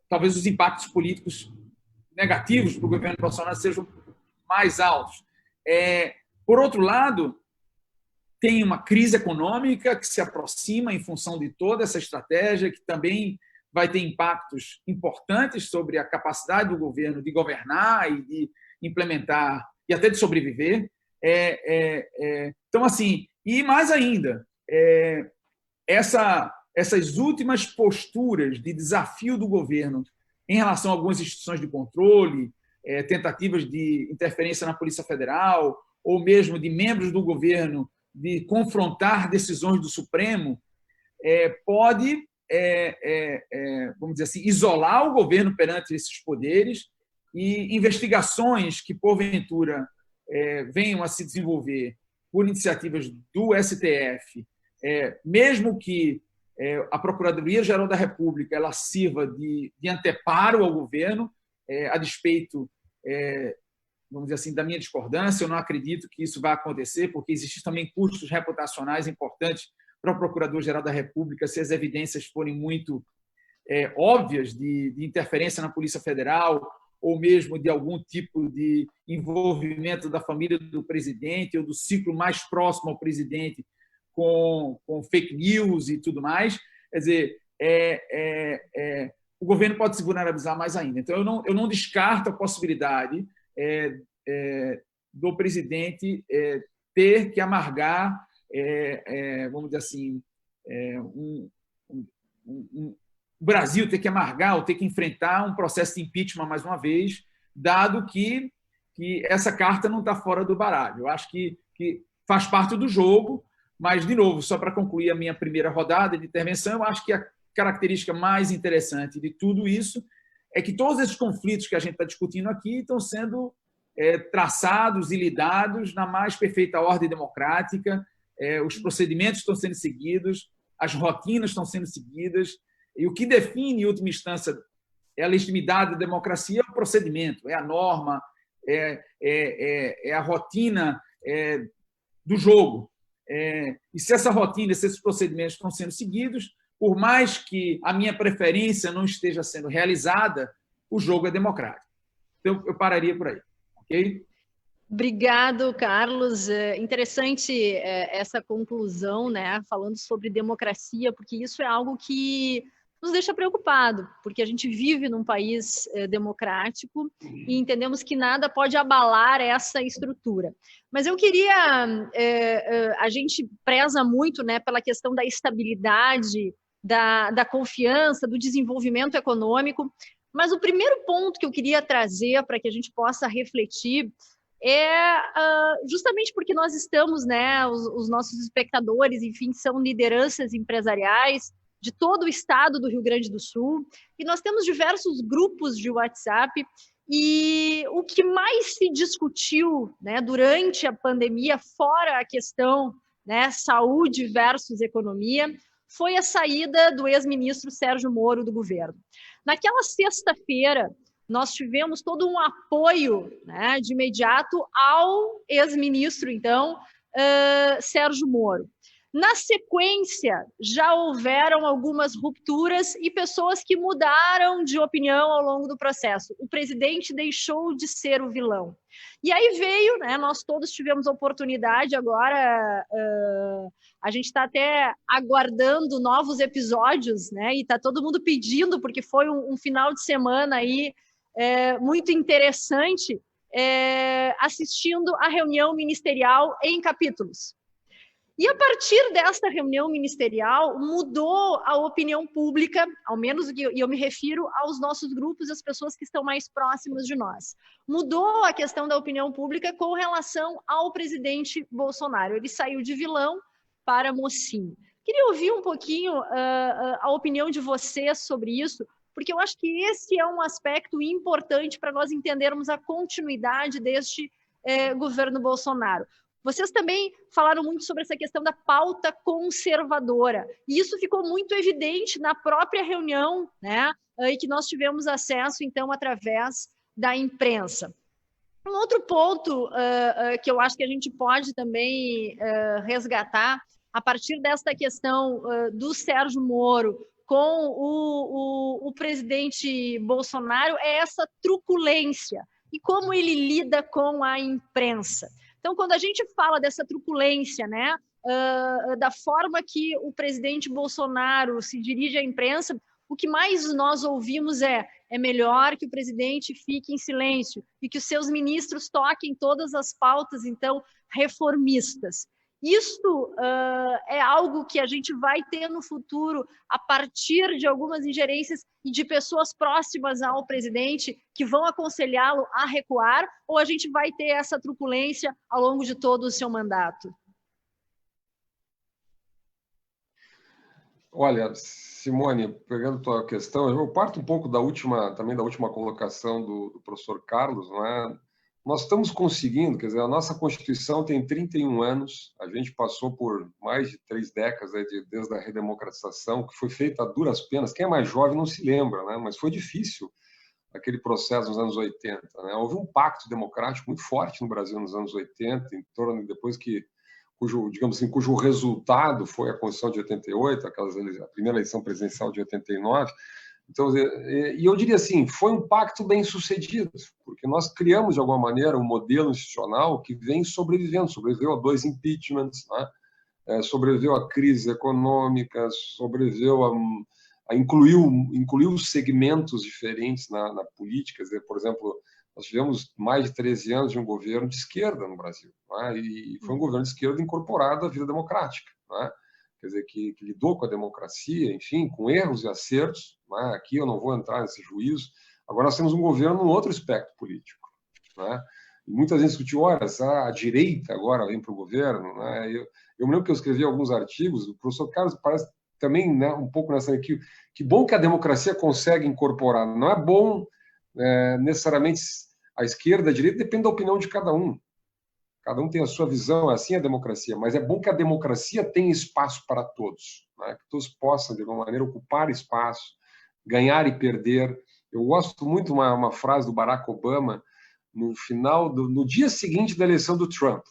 talvez os impactos políticos negativos para o governo Bolsonaro sejam mais altos. Por outro lado, tem uma crise econômica que se aproxima em função de toda essa estratégia, que também vai ter impactos importantes sobre a capacidade do governo de governar e de implementar, e até de sobreviver. Então, assim, e mais ainda, essas últimas posturas de desafio do governo em relação a algumas instituições de controle, tentativas de interferência na Polícia Federal, ou mesmo de membros do governo de confrontar decisões do Supremo, pode, vamos dizer assim, isolar o governo perante esses poderes, e investigações que, porventura, venham a se desenvolver por iniciativas do STF, mesmo que a Procuradoria-Geral da República ela sirva de anteparo ao governo, a despeito, vamos dizer assim, da minha discordância. Eu não acredito que isso vai acontecer, porque existem também custos reputacionais importantes para o Procurador-Geral da República se as evidências forem muito óbvias de interferência na Polícia Federal, ou mesmo de algum tipo de envolvimento da família do presidente ou do ciclo mais próximo ao presidente com fake news e tudo mais. Quer dizer, o governo pode se vulnerabilizar mais ainda. Então, eu não descarto a possibilidade do presidente ter que amargar, vamos dizer assim, o Brasil ter que amargar ou ter que enfrentar um processo de impeachment mais uma vez, dado que essa carta não está fora do baralho. Eu acho que faz parte do jogo, mas, de novo, só para concluir a minha primeira rodada de intervenção, eu acho que a característica mais interessante de tudo isso é que todos esses conflitos que a gente está discutindo aqui estão sendo traçados e lidados na mais perfeita ordem democrática, os procedimentos estão sendo seguidos, as rotinas estão sendo seguidas, e o que define, em última instância, a legitimidade da democracia é o procedimento, é a norma, é a rotina do jogo. E se essa rotina, se esses procedimentos estão sendo seguidos, por mais que a minha preferência não esteja sendo realizada, o jogo é democrático. Então, eu pararia por aí. Ok? Obrigado, Carlos. Interessante essa conclusão, né? Falando sobre democracia, porque isso é algo que nos deixa preocupado, porque a gente vive num país democrático e entendemos que nada pode abalar essa estrutura. Mas eu queria... a gente preza muito, né, pela questão da estabilidade, da confiança, do desenvolvimento econômico, mas o primeiro ponto que eu queria trazer para que a gente possa refletir justamente porque nós estamos, né, os nossos espectadores, enfim, são lideranças empresariais de todo o estado do Rio Grande do Sul, e nós temos diversos grupos de WhatsApp, e o que mais se discutiu, né, durante a pandemia, fora a questão, né, saúde versus economia, foi a saída do ex-ministro Sérgio Moro do governo. Naquela sexta-feira, nós tivemos todo um apoio, né, de imediato ao ex-ministro, então, Sérgio Moro. Na sequência, já houveram algumas rupturas e pessoas que mudaram de opinião ao longo do processo. O presidente deixou de ser o vilão. E aí veio, né, nós todos tivemos a oportunidade agora, a gente está até aguardando novos episódios, né, e está todo mundo pedindo, porque foi um final de semana aí muito interessante, assistindo a reunião ministerial em capítulos. E a partir desta reunião ministerial, mudou a opinião pública, ao menos, e eu me refiro aos nossos grupos, as pessoas que estão mais próximas de nós. Mudou a questão da opinião pública com relação ao presidente Bolsonaro. Ele saiu de vilão para mocinho. Queria ouvir um pouquinho a opinião de vocês sobre isso, porque eu acho que esse é um aspecto importante para nós entendermos a continuidade deste governo Bolsonaro. Vocês também falaram muito sobre essa questão da pauta conservadora, e isso ficou muito evidente na própria reunião, né, e que nós tivemos acesso, então, através da imprensa. Um outro ponto que eu acho que a gente pode também resgatar, a partir desta questão do Sérgio Moro com o presidente Bolsonaro, é essa truculência, e como ele lida com a imprensa. Então, quando a gente fala dessa truculência, né, da forma que o presidente Bolsonaro se dirige à imprensa, o que mais nós ouvimos é melhor que o presidente fique em silêncio e que os seus ministros toquem todas as pautas, então, reformistas. Isto é algo que a gente vai ter no futuro a partir de algumas ingerências e de pessoas próximas ao presidente que vão aconselhá-lo a recuar, ou a gente vai ter essa truculência ao longo de todo o seu mandato? Olha, Simone, pegando tua questão, eu parto um pouco também da última colocação do professor Carlos, não é? Nós estamos conseguindo, quer dizer, a nossa Constituição tem 31 anos, a gente passou por mais de 3 décadas desde a redemocratização, que foi feita a duras penas. Quem é mais jovem não se lembra, né? Mas foi difícil aquele processo nos anos 80. Né? Houve um pacto democrático muito forte no Brasil nos anos 80, em torno depois cujo resultado foi a Constituição de 88, a primeira eleição presidencial de 89. Então, e eu diria assim, foi um pacto bem sucedido, porque nós criamos, de alguma maneira, um modelo institucional que vem sobrevivendo, sobreviveu a 2 impeachments, né? Sobreviveu a crise econômica, sobreviveu incluiu segmentos diferentes na política. Quer dizer, por exemplo, nós tivemos mais de 13 anos de um governo de esquerda no Brasil, né? E foi um governo de esquerda incorporado à vida democrática, né? Quer dizer, que lidou com a democracia, enfim, com erros e acertos, né? Aqui eu não vou entrar nesse juízo. Agora nós temos um governo num outro espectro político, né? E muitas vezes discutiu, olha, a direita agora vem para o governo, né? Eu me lembro que eu escrevi alguns artigos, o professor Carlos parece também, né, um pouco nessa aqui, que bom que a democracia consegue incorporar. Não é bom necessariamente a esquerda, a direita, depende da opinião de cada um. Cada um tem a sua visão, assim é a democracia, mas é bom que a democracia tenha espaço para todos, né? Que todos possam, de alguma maneira, ocupar espaço, ganhar e perder. Eu gosto muito de uma frase do Barack Obama, no dia seguinte da eleição do Trump,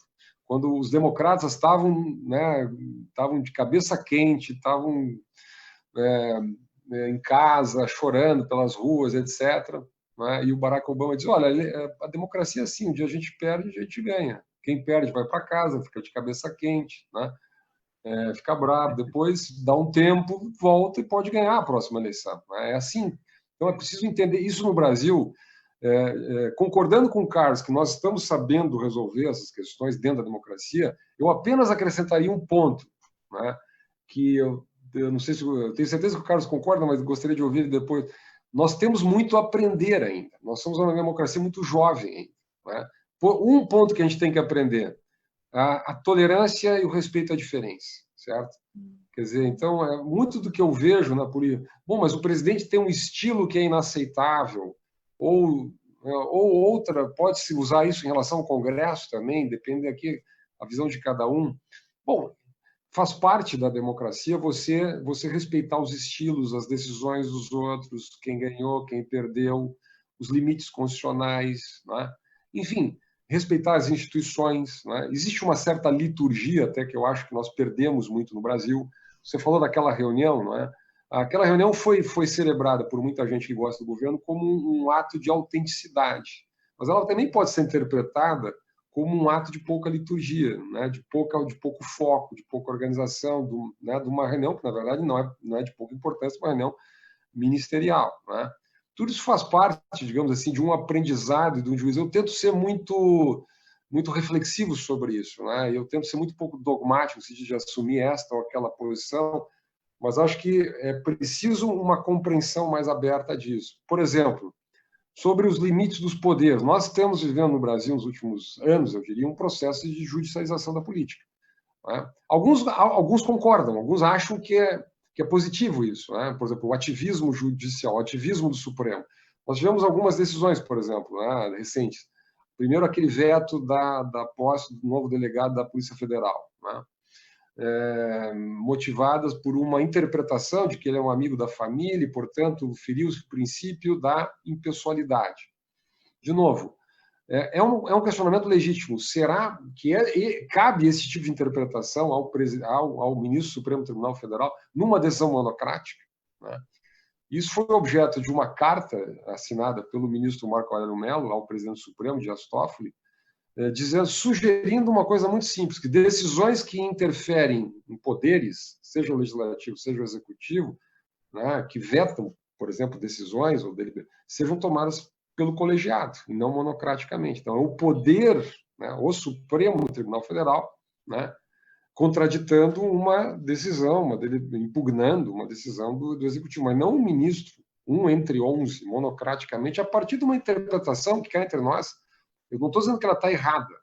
quando os democratas estavam de cabeça quente, estavam em casa, chorando pelas ruas, etc. né? E o Barack Obama diz, olha, a democracia é assim, um dia a gente perde, a gente ganha. Quem perde vai para casa, fica de cabeça quente, né? Fica bravo, depois dá um tempo, volta e pode ganhar a próxima eleição. Né? É assim. Então é preciso entender isso no Brasil. Concordando com o Carlos que nós estamos sabendo resolver essas questões dentro da democracia, eu apenas acrescentaria um ponto, né? Que eu não sei se eu tenho certeza que o Carlos concorda, mas gostaria de ouvir depois. Nós temos muito a aprender ainda. Nós somos uma democracia muito jovem ainda, né? Um ponto que a gente tem que aprender: a tolerância e o respeito à diferença, certo? Quer dizer, então, muito do que eu vejo na política. Bom, mas o presidente tem um estilo que é inaceitável, ou outra, pode-se usar isso em relação ao Congresso também, depende aqui a visão de cada um. Bom, faz parte da democracia você respeitar os estilos, as decisões dos outros, quem ganhou, quem perdeu, os limites constitucionais, né? Enfim, respeitar as instituições, né? Existe uma certa liturgia, até que eu acho que nós perdemos muito no Brasil. Você falou daquela reunião, não é? Aquela reunião foi celebrada por muita gente que gosta do governo como um ato de autenticidade, mas ela também pode ser interpretada como um ato de pouca liturgia, né? de pouco foco, de pouca organização, né? de uma reunião que, na verdade, não é de pouca importância, uma reunião ministerial, né? Tudo isso faz parte, digamos assim, de um aprendizado e de um juízo. Eu tento ser muito reflexivo sobre isso, né? Eu tento ser muito pouco dogmático, no sentido de assumir esta ou aquela posição, mas acho que é preciso uma compreensão mais aberta disso. Por exemplo, sobre os limites dos poderes. Nós estamos vivendo no Brasil, nos últimos anos, eu diria, um processo de judicialização da política, né? Alguns concordam, alguns acham que é positivo isso, né? Por exemplo, o ativismo judicial, o ativismo do Supremo. Nós tivemos algumas decisões, por exemplo, né, recentes. Primeiro, aquele veto da posse do novo delegado da Polícia Federal, né? Motivadas por uma interpretação de que ele é um amigo da família e, portanto, feriu o princípio da impessoalidade. De novo, é um questionamento legítimo. Será que cabe esse tipo de interpretação ao ministro do Supremo Tribunal Federal numa decisão monocrática, né? Isso foi objeto de uma carta assinada pelo ministro Marco Aurélio Mello ao presidente Supremo, Dias Toffoli, sugerindo uma coisa muito simples, que decisões que interferem em poderes, seja o legislativo, seja o executivo, né, que vetam, por exemplo, decisões, sejam tomadas pelo colegiado, e não monocraticamente. Então, é o poder, né, o Supremo Tribunal Federal, né, contraditando uma decisão, impugnando uma decisão do executivo, mas não um ministro, um entre 11, monocraticamente, a partir de uma interpretação que cá entre nós. Eu não estou dizendo que ela está errada,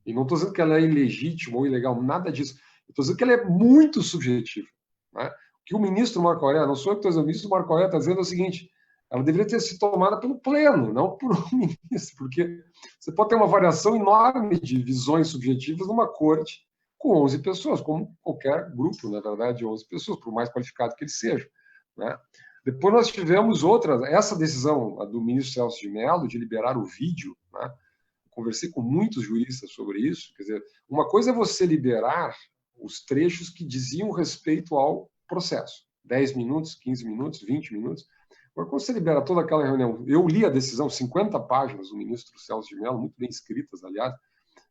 e não estou dizendo que ela é ilegítima ou ilegal, nada disso. Eu estou dizendo que ela é muito subjetiva, né? O que o ministro Marco Aurélio, não sou eu que estou dizendo, o ministro Marco Aurélio está dizendo é o seguinte: ela deveria ter sido tomada pelo pleno, não por um ministro, porque você pode ter uma variação enorme de visões subjetivas numa corte com 11 pessoas, como qualquer grupo, na verdade, de 11 pessoas, por mais qualificado que ele seja, né? Depois nós tivemos essa decisão do ministro Celso de Mello de liberar o vídeo, né? Conversei com muitos juristas sobre isso. Quer dizer, uma coisa é você liberar os trechos que diziam respeito ao processo. 10 minutos, 15 minutos, 20 minutos. Agora, quando você libera toda aquela reunião, eu li a decisão, 50 páginas do ministro Celso de Mello, muito bem escritas, aliás,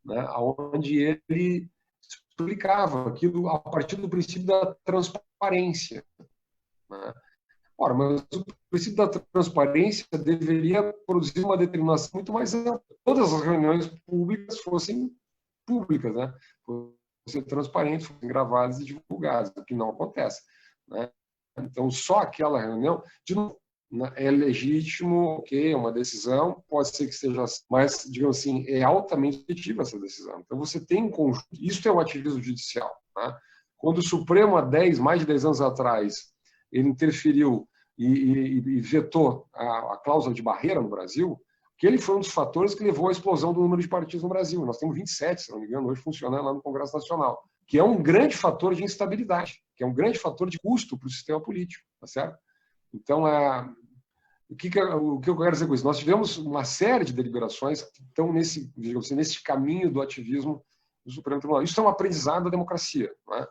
né, onde ele explicava aquilo a partir do princípio da transparência, né? Ora, mas o princípio da transparência deveria produzir uma determinação muito mais ampla. Todas as reuniões públicas fossem públicas, né? Fossem transparentes, fossem gravadas e divulgadas, o que não acontece, né? Então, só aquela reunião, de novo, é legítimo, ok, é uma decisão, pode ser que seja, mas, digamos assim, é altamente efetiva essa decisão. Então, você tem um conjunto, isso é um ativismo judicial, né? Quando o Supremo, mais de 10 anos atrás, ele interferiu e vetou a cláusula de barreira no Brasil, que ele foi um dos fatores que levou à explosão do número de partidos no Brasil. Nós temos 27, se não me engano, hoje funcionando lá no Congresso Nacional, que é um grande fator de instabilidade, que é um grande fator de custo para o sistema político, tá certo? Então, o que eu quero dizer com isso? Nós tivemos uma série de deliberações que estão nesse caminho do ativismo do Supremo Tribunal. Isso é um aprendizado da democracia, né?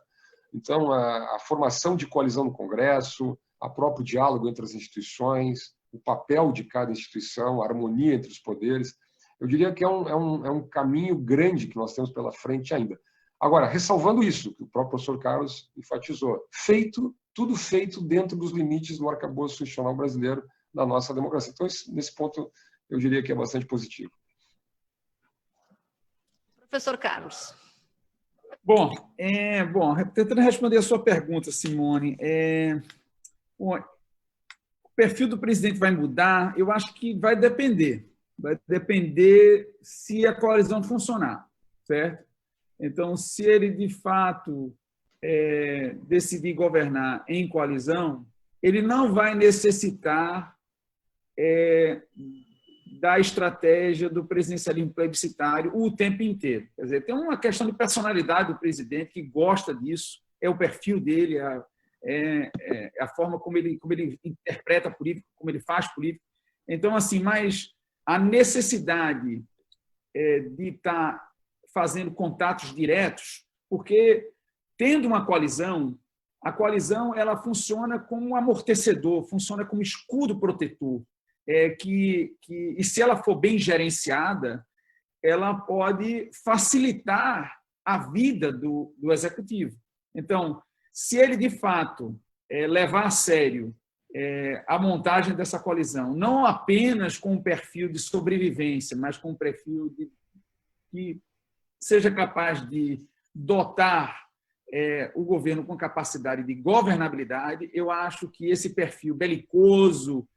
Então, a formação de coalizão no Congresso, o próprio diálogo entre as instituições, o papel de cada instituição, a harmonia entre os poderes. Eu diria que é um caminho grande que nós temos pela frente ainda. Agora, ressalvando isso, que o próprio professor Carlos enfatizou, tudo feito dentro dos limites do arcabouço institucional brasileiro da nossa democracia. Então, nesse ponto, eu diria que é bastante positivo. Professor Carlos. Bom, tentando responder a sua pergunta, Simone, o perfil do presidente vai mudar? Eu acho que vai depender. Vai depender se a coalizão funcionar, certo? Então, se ele, de fato, decidir governar em coalizão, ele não vai necessitar da estratégia do presidencialismo plebiscitário o tempo inteiro. Quer dizer, tem uma questão de personalidade do presidente que gosta disso, é o perfil dele, a forma como ele interpreta a política, como ele faz política. Então, assim, mas a necessidade de estar fazendo contatos diretos, porque tendo uma coalizão, a coalizão ela funciona como um amortecedor, funciona como escudo protetor, e se ela for bem gerenciada, ela pode facilitar a vida do executivo. Então, se ele, de fato, levar a sério a montagem dessa coalizão, não apenas com um perfil de sobrevivência, mas com um perfil que seja capaz de dotar o governo com capacidade de governabilidade, eu acho que esse perfil belicoso,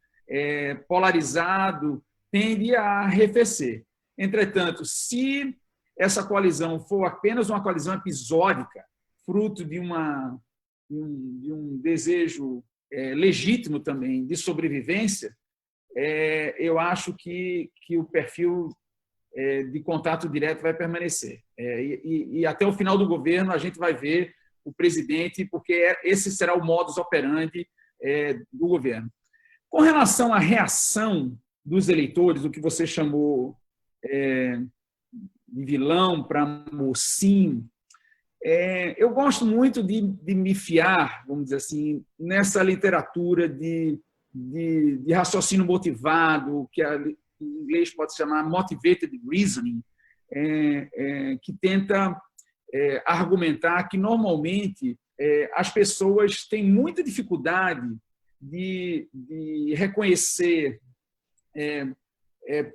polarizado, tende a arrefecer. Entretanto, se essa coalizão for apenas uma coalizão episódica, fruto de um desejo legítimo também de sobrevivência, eu acho que o perfil de contato direto vai permanecer. E até o final do governo a gente vai ver o presidente, porque esse será o modus operandi do governo. Com relação à reação dos eleitores, o que você chamou de vilão para mocinho, eu gosto muito de me fiar, vamos dizer assim, nessa literatura de raciocínio motivado, que em inglês pode se chamar motivated reasoning, que tenta argumentar que, normalmente, as pessoas têm muita dificuldade de reconhecer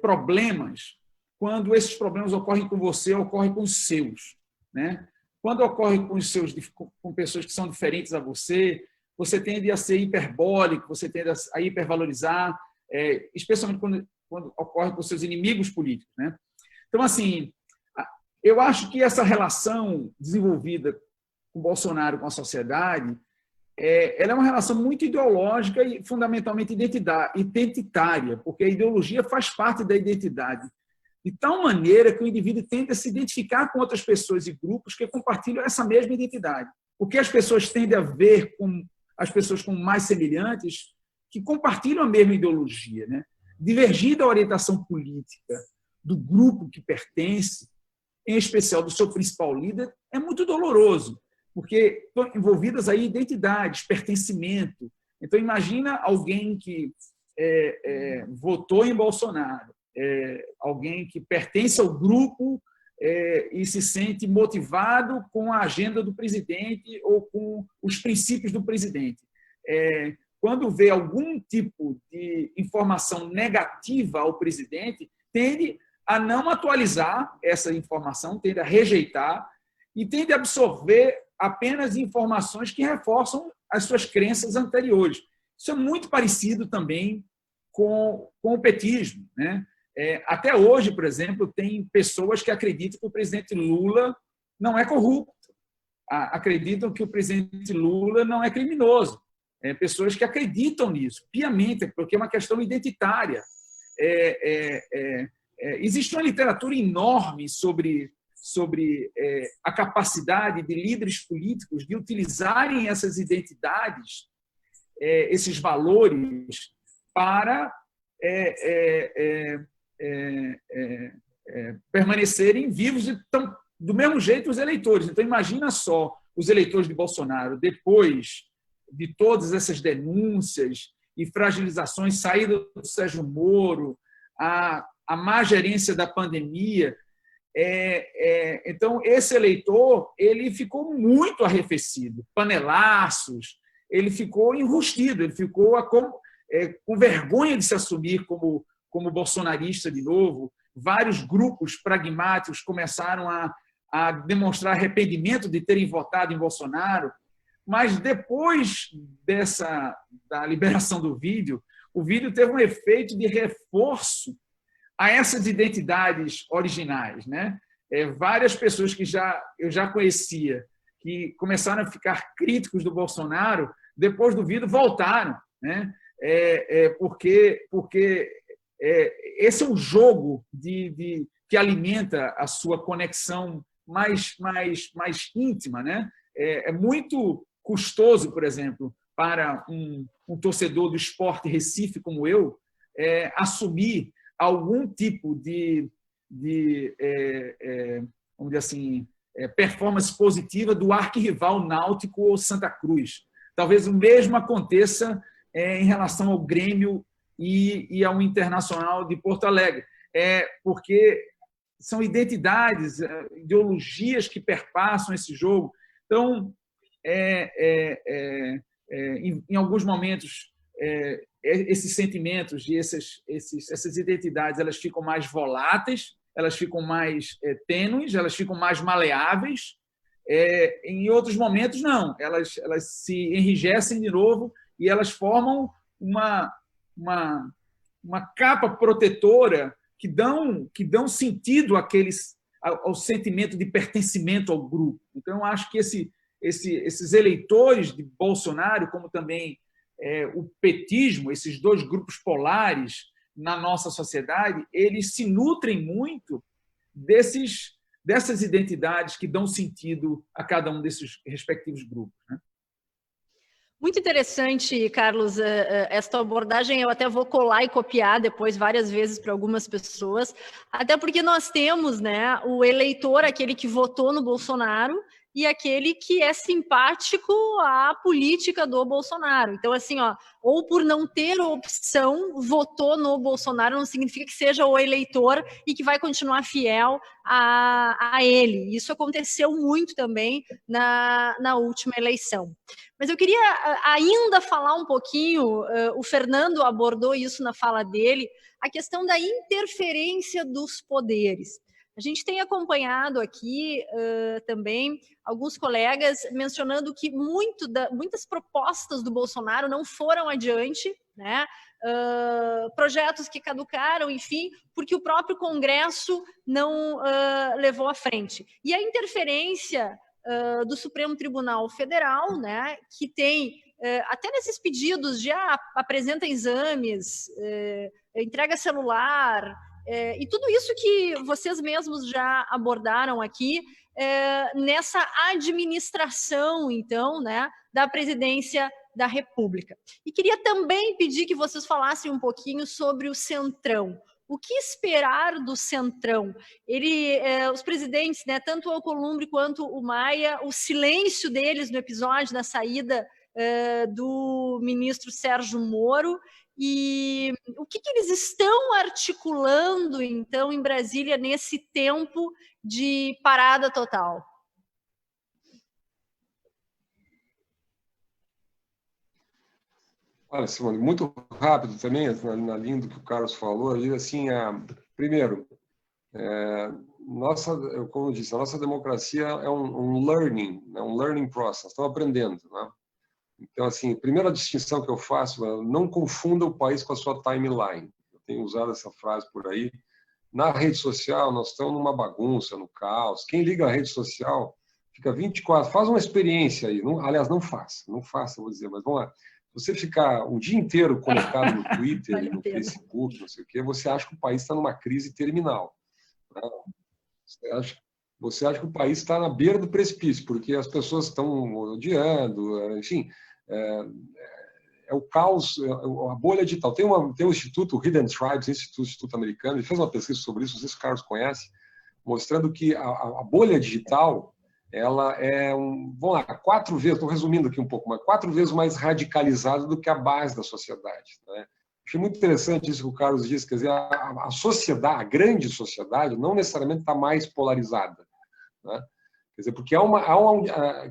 problemas quando esses problemas ocorrem com você, ocorrem com os seus, né? Quando ocorre com pessoas que são diferentes a você, você tende a ser hiperbólico, você tende a hipervalorizar, especialmente quando ocorre com seus inimigos políticos, né? Então, assim, eu acho que essa relação desenvolvida com Bolsonaro, com a sociedade, ela é uma relação muito ideológica e fundamentalmente identitária, porque a ideologia faz parte da identidade, de tal maneira que o indivíduo tende a se identificar com outras pessoas e grupos que compartilham essa mesma identidade. O que as pessoas tendem a ver com as pessoas como mais semelhantes, que compartilham a mesma ideologia, né? Divergir da orientação política do grupo que pertence, em especial do seu principal líder, é muito doloroso, porque estão envolvidas aí identidades, pertencimento. Então, imagina alguém que votou em Bolsonaro, alguém que pertence ao grupo e se sente motivado com a agenda do presidente ou com os princípios do presidente. Quando vê algum tipo de informação negativa ao presidente, tende a não atualizar essa informação, tende a rejeitar e tende a absorver apenas informações que reforçam as suas crenças anteriores. Isso é muito parecido também com o petismo, né? Até hoje, por exemplo, tem pessoas que acreditam que o presidente Lula não é corrupto, acreditam que o presidente Lula não é criminoso. Pessoas que acreditam nisso, piamente, porque é uma questão identitária. Existe uma literatura enorme sobre a capacidade de líderes políticos de utilizarem essas identidades, esses valores, para permanecerem vivos. Então, do mesmo jeito, os eleitores. Então, imagina só os eleitores de Bolsonaro, depois de todas essas denúncias e fragilizações, saída do Sérgio Moro, a má gerência da pandemia. Então, esse eleitor ele ficou muito arrefecido, panelaços, ele ficou enrustido, ele ficou com vergonha de se assumir como bolsonarista de novo. Vários grupos pragmáticos começaram a demonstrar arrependimento de terem votado em Bolsonaro, mas depois da liberação do vídeo, o vídeo teve um efeito de reforço a essas identidades originais, né? Várias pessoas que eu já conhecia, que começaram a ficar críticos do Bolsonaro, depois do vídeo voltaram, né? Porque esse é um jogo que alimenta a sua conexão mais íntima, né? É muito custoso, por exemplo, para um torcedor do Sport Recife como eu, assumir algum tipo de vamos dizer assim, performance positiva do arquirrival Náutico ou Santa Cruz. Talvez o mesmo aconteça em relação ao Grêmio e ao Internacional de Porto Alegre, porque são identidades, ideologias que perpassam esse jogo. Então, em alguns momentos, esses sentimentos e essas identidades elas ficam mais voláteis, elas ficam mais tênues, elas ficam mais maleáveis. Em outros momentos, não. Elas se enrijecem de novo e elas formam uma capa protetora que dão sentido ao sentimento de pertencimento ao grupo. Então, eu acho que esses eleitores de Bolsonaro, como também o petismo, esses dois grupos polares na nossa sociedade, eles se nutrem muito dessas identidades que dão sentido a cada um desses respectivos grupos, né? Muito interessante, Carlos, esta abordagem. Eu até vou colar e copiar depois várias vezes para algumas pessoas, até porque nós temos, né, o eleitor, aquele que votou no Bolsonaro, e aquele que é simpático à política do Bolsonaro. Então, assim, ou por não ter opção, votou no Bolsonaro, não significa que seja o eleitor e que vai continuar fiel a ele. Isso aconteceu muito também na última eleição. Mas eu queria ainda falar um pouquinho, o Fernando abordou isso na fala dele, a questão da interferência dos poderes. A gente tem acompanhado aqui também alguns colegas mencionando que muitas propostas do Bolsonaro não foram adiante, né? Projetos que caducaram, enfim, porque o próprio Congresso não levou à frente. E a interferência do Supremo Tribunal Federal, né, que tem, até nesses pedidos de apresenta exames, entrega celular, e tudo isso que vocês mesmos já abordaram aqui, nessa administração, então, né, da presidência da República. E queria também pedir que vocês falassem um pouquinho sobre o Centrão. O que esperar do Centrão? Os presidentes, né, tanto o Alcolumbre quanto o Maia, o silêncio deles no episódio da saída do ministro Sérgio Moro, e o que eles estão articulando, então, em Brasília, nesse tempo de parada total? Olha, Simone, muito rápido também, na linha do que o Carlos falou, aí, assim, primeiro, como eu disse, a nossa democracia é um learning process, estão aprendendo, né? Então, assim, a primeira distinção que eu faço é não confunda o país com a sua timeline. Eu tenho usado essa frase por aí. Na rede social, nós estamos numa bagunça, no caos. Quem liga a rede social fica 24, faz uma experiência aí. Aliás, não faça, vou dizer, mas vamos lá. Você ficar o dia inteiro conectado no Twitter e no Facebook, não sei o quê, você acha que o país está numa crise terminal. Você acha que o país está na beira do precipício, porque as pessoas estão odiando, enfim, é o caos, a bolha digital. Tem um instituto, o Hidden Tribes, instituto americano, ele fez uma pesquisa sobre isso, não sei se o Carlos conhece, mostrando que a bolha digital ela é vamos lá, 4 vezes, estou resumindo aqui um pouco, mas 4 vezes mais radicalizada do que a base da sociedade, né? Achei muito interessante isso que o Carlos disse, quer dizer, a sociedade, a grande sociedade, não necessariamente está mais polarizada, né? Quer dizer, porque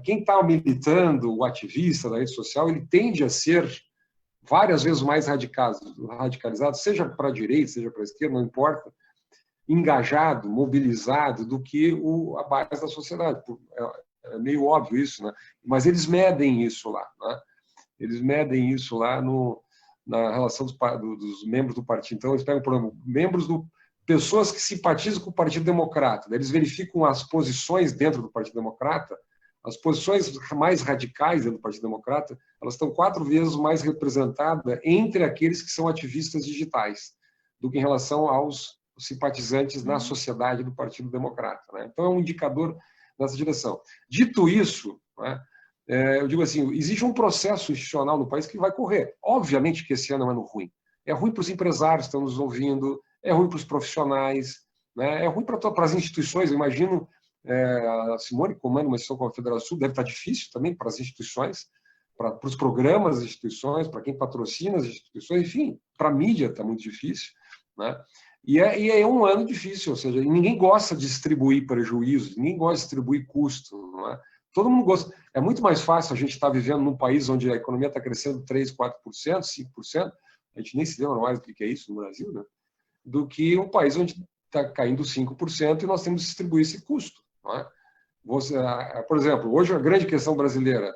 quem está militando, o ativista da rede social, ele tende a ser várias vezes mais radicalizado, seja para a direita, seja para a esquerda, não importa, engajado, mobilizado, do que a base da sociedade. É meio óbvio isso, né? Mas eles medem isso lá, né? Eles medem isso lá na relação dos membros do partido. Então, eles pegam, por exemplo, pessoas que simpatizam com o Partido Democrata. Eles verificam as posições dentro do Partido Democrata, as posições mais radicais dentro do Partido Democrata, elas estão 4 vezes mais representadas entre aqueles que são ativistas digitais do que em relação aos simpatizantes na sociedade do Partido Democrata, né? Então, é um indicador nessa direção. Dito isso, né, eu digo assim, existe um processo institucional no país que vai correr. Obviamente que esse ano é um ano ruim. É ruim para os empresários que estão nos ouvindo, é ruim para os profissionais, né, é ruim para as instituições. Eu imagino, a Simone comanda uma instituição como a Federação, deve estar difícil também para as instituições, para os programas das instituições, para quem patrocina as instituições, enfim, para a mídia está muito difícil, né? E é um ano difícil, ou seja, ninguém gosta de distribuir prejuízos, ninguém gosta de distribuir custo, não é? Todo mundo gosta. É muito mais fácil a gente estar vivendo num país onde a economia está crescendo 3%, 4%, 5%, a gente nem se lembra mais do que é isso no Brasil, né? Do que um país onde está caindo 5% e nós temos que distribuir esse custo, não é? Por exemplo, hoje a grande questão brasileira,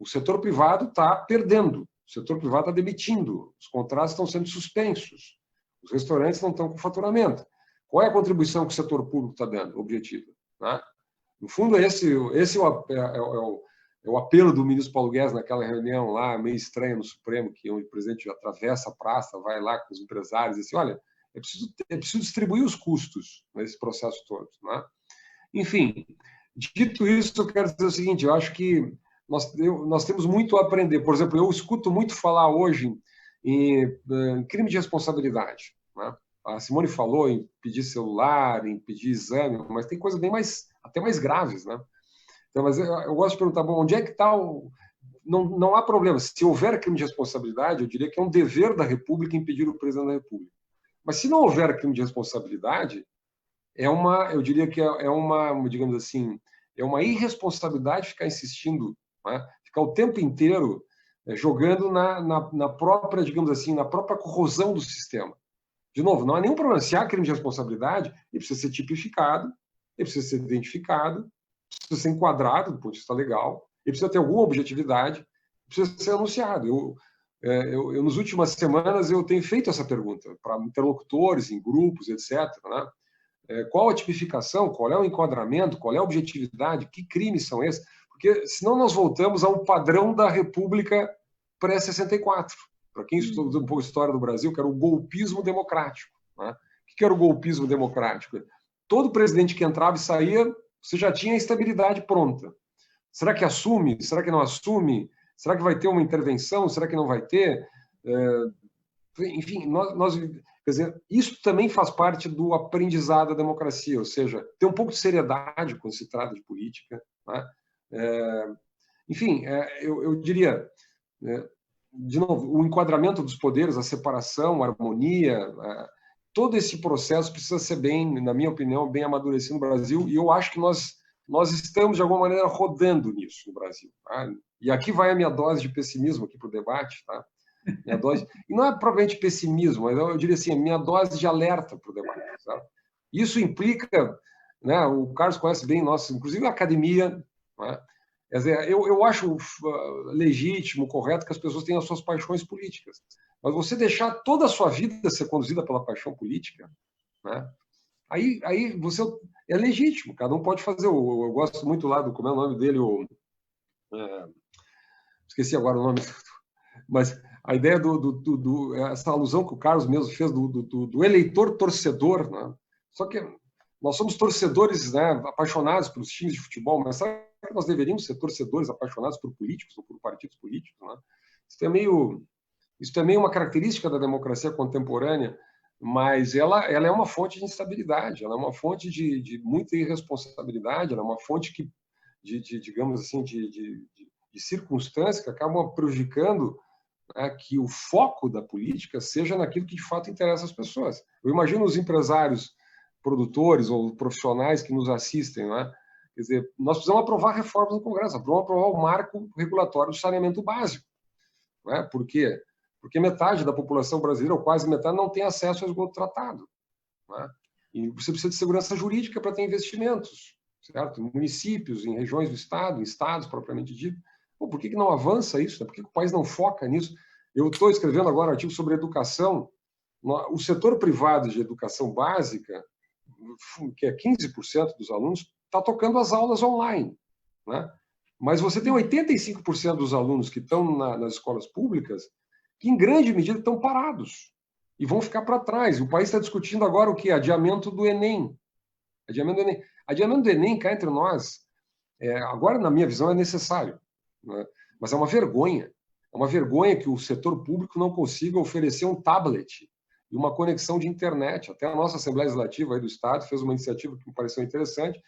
o setor privado está perdendo, o setor privado está demitindo, os contratos estão sendo suspensos, os restaurantes não estão com faturamento. Qual é a contribuição que o setor público está dando, objetiva, né? No fundo, esse é o apelo do ministro Paulo Guedes naquela reunião lá, meio estranha no Supremo, que o presidente atravessa a praça, vai lá com os empresários e diz assim, olha, é preciso distribuir os custos nesse processo todo, né? Enfim, dito isso, eu quero dizer o seguinte, eu acho que nós temos muito a aprender. Por exemplo, eu escuto muito falar hoje em crime de responsabilidade, né? A Simone falou em pedir celular, em pedir exame, mas tem coisas até mais graves, né? Então, mas eu gosto de perguntar, bom, onde é que está não há problema. Se houver crime de responsabilidade, eu diria que é um dever da República impedir o presidente da República. Mas se não houver crime de responsabilidade, eu diria que digamos assim, é uma irresponsabilidade ficar insistindo, né? Ficar o tempo inteiro jogando na própria, digamos assim, na própria corrosão do sistema. De novo, não há nenhum problema. Se há crime de responsabilidade, ele precisa ser tipificado, ele precisa ser identificado, precisa ser enquadrado do ponto de vista legal, ele precisa ter alguma objetividade, precisa ser anunciado. Nas últimas semanas, eu tenho feito essa pergunta para interlocutores, em grupos, etc., né? Qual a tipificação, qual é o enquadramento, qual é a objetividade, que crimes são esses? Porque senão nós voltamos a um padrão da República pré-64. Para quem estuda um pouco a história do Brasil, que era o golpismo democrático, né? O que era o golpismo democrático? Todo presidente que entrava e saía, você já tinha a estabilidade pronta. Será que assume? Será que não assume? Será que vai ter uma intervenção? Será que não vai ter? Enfim, quer dizer, isso também faz parte do aprendizado da democracia, ou seja, ter um pouco de seriedade quando se trata de política, né? Enfim, eu diria, de novo, o enquadramento dos poderes, a separação, a harmonia, todo esse processo precisa ser bem, na minha opinião, bem amadurecido no Brasil, e eu acho que nós estamos, de alguma maneira, rodando nisso no Brasil, tá? E aqui vai a minha dose de pessimismo aqui para o debate, tá? Minha dose, e não é propriamente pessimismo, mas eu diria assim, minha dose de alerta para o debate, tá? Isso implica, né, o Carlos conhece bem, inclusive a academia, né? Quer dizer, eu acho legítimo, correto que as pessoas tenham as suas paixões políticas, mas você deixar toda a sua vida ser conduzida pela paixão política, né? Aí você é legítimo, cada um pode fazer. Eu gosto muito lá como é o nome dele, esqueci agora o nome, mas a ideia essa alusão que o Carlos mesmo fez do eleitor torcedor, né? Só que nós somos torcedores, né, apaixonados pelos times de futebol, mas sabe que nós deveríamos ser torcedores apaixonados por políticos ou por partidos políticos, né? Isso é meio uma característica da democracia contemporânea, mas ela é uma fonte de instabilidade, ela é uma fonte de muita irresponsabilidade, ela é uma fonte digamos assim, de circunstâncias que acabam prejudicando, né, que o foco da política seja naquilo que de fato interessa às pessoas. Eu imagino os empresários, produtores ou profissionais que nos assistem, né? Quer dizer, nós precisamos aprovar reformas no Congresso, precisamos aprovar o marco regulatório do saneamento básico. Né? Por quê? Porque metade da população brasileira, ou quase metade, não tem acesso ao esgoto tratado. Né? E você precisa de segurança jurídica para ter investimentos, certo? Em municípios, em regiões do Estado, em estados propriamente dito. Pô, por que não avança isso? Por que o país não foca nisso? Eu estou escrevendo agora um artigo sobre educação. O setor privado de educação básica, que é 15% dos alunos, está tocando as aulas online. Né? Mas você tem 85% dos alunos que estão nas escolas públicas que, em grande medida, estão parados e vão ficar para trás. O país está discutindo agora o quê? Adiamento do Enem. Adiamento do Enem, cá entre nós, agora, na minha visão, é necessário. Né? Mas é uma vergonha. É uma vergonha que o setor público não consiga oferecer um tablet e uma conexão de internet. Até a nossa Assembleia Legislativa aí do Estado fez uma iniciativa que me pareceu interessante,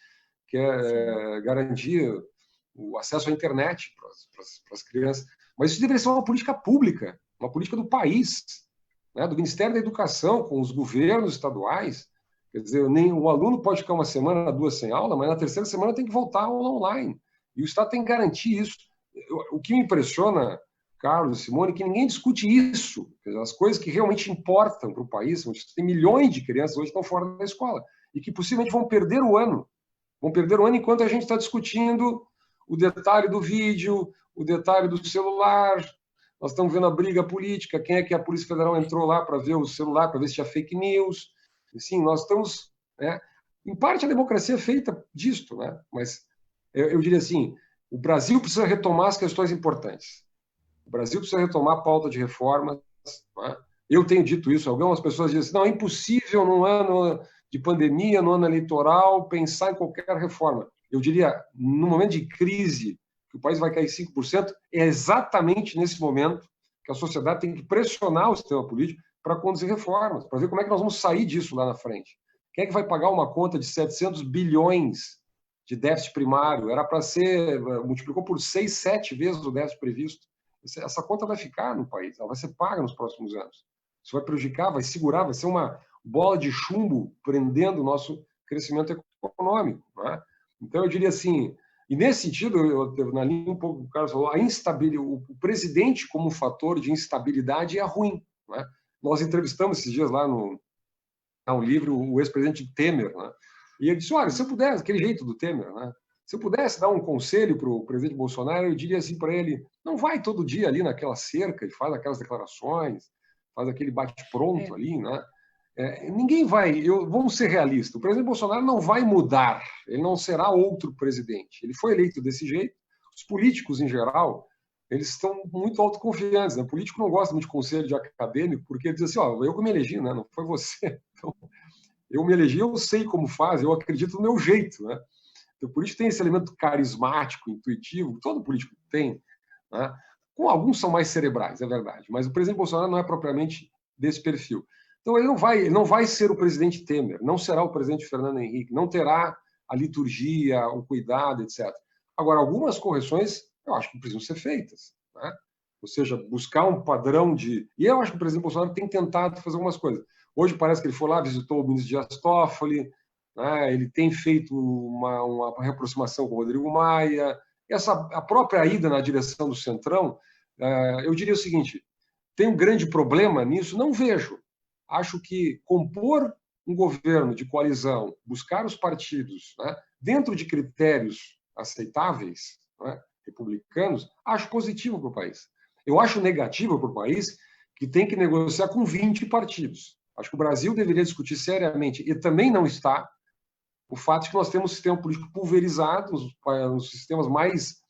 que é garantir o acesso à internet para as crianças. Mas isso deveria ser uma política pública, uma política do país, né? Do Ministério da Educação, com os governos estaduais. Quer dizer, nem o aluno pode ficar uma semana, 2 sem aula, mas na terceira semana tem que voltar à aula online. E o Estado tem que garantir isso. O que me impressiona, Carlos e Simone, é que ninguém discute isso. As coisas que realmente importam para o país, tem milhões de crianças hoje que estão fora da escola e que possivelmente vão perder o ano. Vão perder o ano enquanto a gente está discutindo o detalhe do vídeo, o detalhe do celular. Nós estamos vendo a briga política, quem é que a Polícia Federal entrou lá para ver o celular, para ver se tinha fake news. Sim, nós estamos... em parte, a democracia é feita disto, né? Mas eu diria assim, o Brasil precisa retomar as questões importantes. O Brasil precisa retomar a pauta de reformas. Né? Eu tenho dito isso, algumas pessoas dizem assim, não, é impossível num ano de pandemia, no ano eleitoral, pensar em qualquer reforma. Eu diria, no momento de crise, que o país vai cair 5%, é exatamente nesse momento que a sociedade tem que pressionar o sistema político para conduzir reformas, para ver como é que nós vamos sair disso lá na frente. Quem é que vai pagar uma conta de 700 bilhões de déficit primário? Era para ser, multiplicou por 6, 7 vezes o déficit previsto. Essa conta vai ficar no país, ela vai ser paga nos próximos anos. Isso vai prejudicar, vai segurar, vai ser uma bola de chumbo prendendo o nosso crescimento econômico. Né? Então, eu diria assim, e nesse sentido, na linha um pouco, o Carlos falou, o presidente como fator de instabilidade é ruim. Né? Nós entrevistamos esses dias lá no livro o ex-presidente Temer, né? E ele disse, olha, se eu pudesse, aquele jeito do Temer, né? Se eu pudesse dar um conselho para o presidente Bolsonaro, eu diria assim para ele, não vai todo dia ali naquela cerca e faz aquelas declarações, faz aquele bate-pronto ali, né? Ninguém vai, vamos ser realistas, o presidente Bolsonaro não vai mudar, ele não será outro presidente. Ele foi eleito desse jeito, os políticos em geral, eles estão muito autoconfiantes, né? O político não gosta muito de conselho de acadêmico, porque ele diz assim, ó, eu que me elegi, né? Não foi você. Então, eu me elegi, eu sei como faz, eu acredito no meu jeito, né? Então, o político tem esse elemento carismático, intuitivo, todo político tem, né? Com alguns são mais cerebrais, é verdade, mas o presidente Bolsonaro não é propriamente desse perfil. Então, ele não vai ser o presidente Temer, não será o presidente Fernando Henrique, não terá a liturgia, o cuidado, etc. Agora, algumas correções eu acho que precisam ser feitas. Né? Ou seja, buscar um padrão de... E eu acho que o presidente Bolsonaro tem tentado fazer algumas coisas. Hoje parece que ele foi lá, visitou o ministro Dias Toffoli, né? Ele tem feito uma reaproximação com o Rodrigo Maia. A própria ida na direção do Centrão, eu diria o seguinte, tem um grande problema nisso? Não vejo. Acho que compor um governo de coalizão, buscar os partidos, né, dentro de critérios aceitáveis, né, republicanos, acho positivo para o país. Eu acho negativo para o país que tem que negociar com 20 partidos. Acho que o Brasil deveria discutir seriamente, e também não está, o fato de que nós temos um sistema político pulverizado, os sistemas mais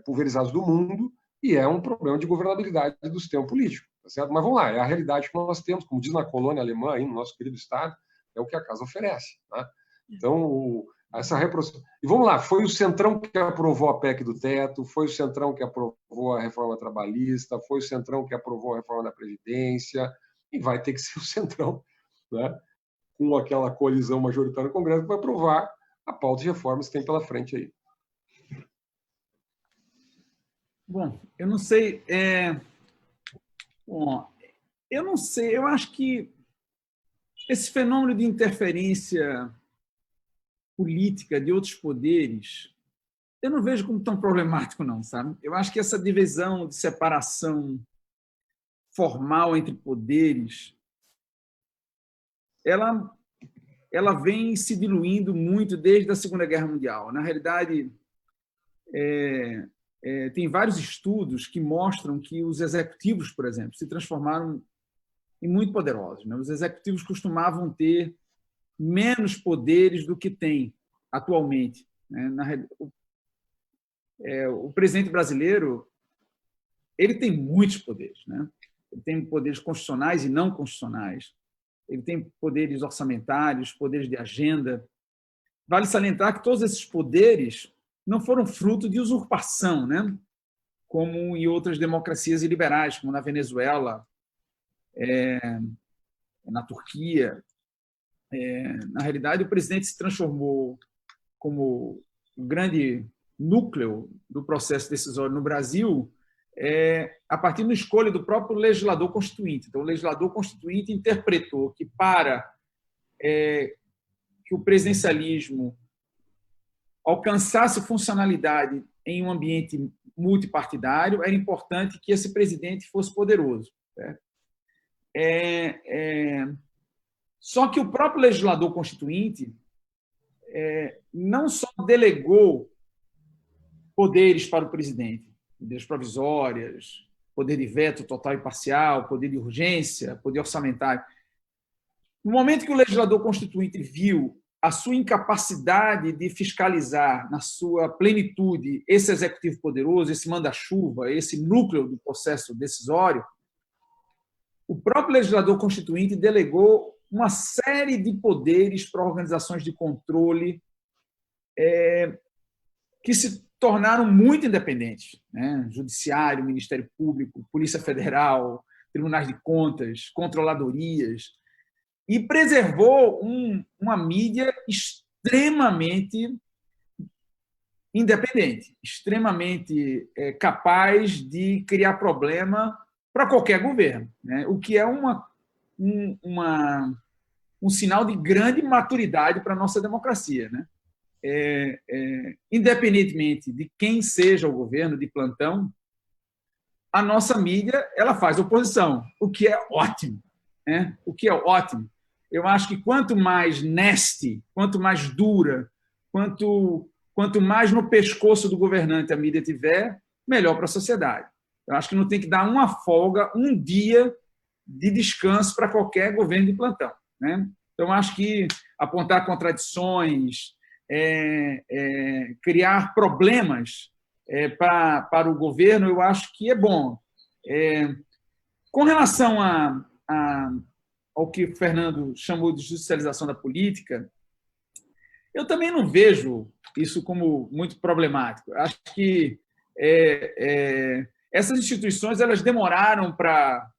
pulverizados do mundo, e é um problema de governabilidade do sistema político. Tá certo? Mas vamos lá, é a realidade que nós temos, como diz na colônia alemã, aí, no nosso querido Estado, é o que a casa oferece. Né? Então, essa reprodução. E vamos lá, foi o Centrão que aprovou a PEC do teto, foi o Centrão que aprovou a reforma trabalhista, foi o Centrão que aprovou a reforma da Previdência, e vai ter que ser o Centrão, né, com aquela coalizão majoritária no Congresso, que vai aprovar a pauta de reformas que tem pela frente aí. Bom, eu não sei. Bom, eu não sei. Eu acho que esse fenômeno de interferência política de outros poderes, eu não vejo como tão problemático, não, sabe? Eu acho que essa divisão de separação formal entre poderes, ela vem se diluindo muito desde a Segunda Guerra Mundial. Na realidade, tem vários estudos que mostram que os executivos, por exemplo, se transformaram em muito poderosos, né? Os executivos costumavam ter menos poderes do que têm atualmente, né? O presidente brasileiro, ele tem muitos poderes, né? Ele tem poderes constitucionais e não constitucionais. Ele tem poderes orçamentários, poderes de agenda. Vale salientar que todos esses poderes não foram fruto de usurpação, né? Como em outras democracias liberais, como na Venezuela, na Turquia. Na realidade, o presidente se transformou como o grande núcleo do processo decisório no Brasil a partir da escolha do próprio legislador constituinte. Então, o legislador constituinte interpretou que para que o presidencialismo alcançasse funcionalidade em um ambiente multipartidário, era importante que esse presidente fosse poderoso, certo? Só que o próprio legislador constituinte não só delegou poderes para o presidente, medidas provisórias, poder de veto total e parcial, poder de urgência, poder orçamentário. No momento que o legislador constituinte viu a sua incapacidade de fiscalizar na sua plenitude esse executivo poderoso, esse manda-chuva, esse núcleo do processo decisório, o próprio legislador constituinte delegou uma série de poderes para organizações de controle que se tornaram muito independentes, né? Judiciário, Ministério Público, Polícia Federal, Tribunais de Contas, controladorias, e preservou uma mídia extremamente independente, extremamente capaz de criar problema para qualquer governo, né? O que é um sinal de grande maturidade para a nossa democracia, né? Independentemente de quem seja o governo de plantão, a nossa mídia ela faz oposição, o que é ótimo, né? O que é ótimo. Eu acho que quanto mais nasty, quanto mais dura, quanto mais no pescoço do governante a mídia tiver, melhor para a sociedade. Eu acho que não tem que dar uma folga, um dia de descanso para qualquer governo de plantão, né? Então, acho que apontar contradições, criar problemas para o governo, eu acho que é bom. Com relação ao que o Fernando chamou de judicialização da política, eu também não vejo isso como muito problemático. Acho que essas instituições elas demoraram para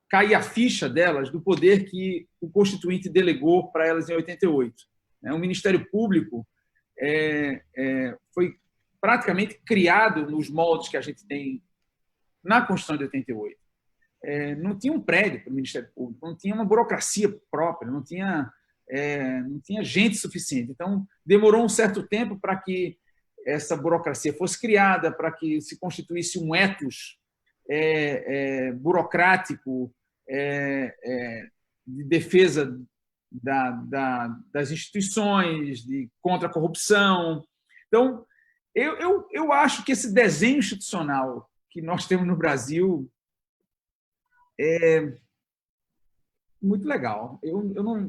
cair a ficha delas do poder que o Constituinte delegou para elas em 88. O Ministério Público foi praticamente criado nos moldes que a gente tem na Constituição de 88. Não tinha um prédio para o Ministério Público, não tinha uma burocracia própria, não tinha gente suficiente. Então, demorou um certo tempo para que essa burocracia fosse criada, para que se constituísse um ethos burocrático de defesa das instituições, contra a corrupção. Então, eu acho que esse desenho institucional que nós temos no Brasil é muito legal. Eu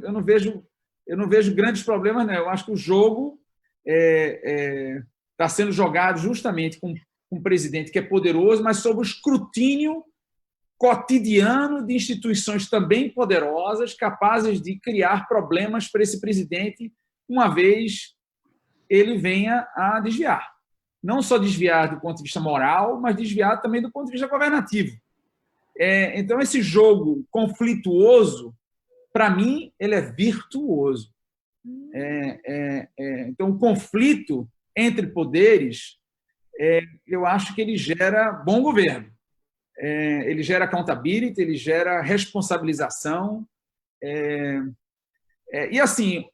não vejo grandes problemas, não. Eu acho que o jogo está sendo jogado justamente com um presidente que é poderoso, mas sob o escrutínio cotidiano de instituições também poderosas, capazes de criar problemas para esse presidente, uma vez ele venha a desviar. Não só desviar do ponto de vista moral, mas desviar também do ponto de vista governativo. Então, esse jogo conflituoso, para mim, ele é virtuoso. Então, o conflito entre poderes eu acho que ele gera bom governo. Ele gera accountability, ele gera responsabilização. E, assim,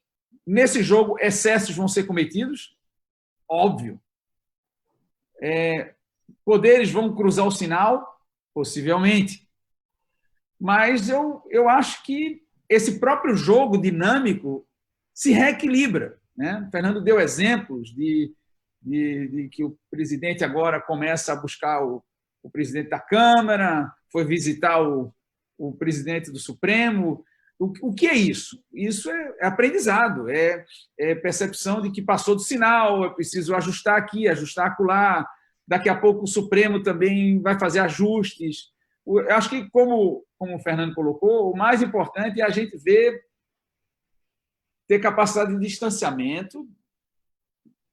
nesse jogo, excessos vão ser cometidos, óbvio. Poderes vão cruzar o sinal, possivelmente. Mas eu acho que esse próprio jogo dinâmico se reequilibra, né? O Fernando deu exemplos de que o presidente agora começa a buscar o presidente da Câmara, foi visitar o presidente do Supremo. O que é isso? Isso é aprendizado, é percepção de que passou do sinal, é preciso ajustar aqui, ajustar acolá. Daqui a pouco o Supremo também vai fazer ajustes. Eu acho que, como o Fernando colocou, o mais importante é a gente ter capacidade de distanciamento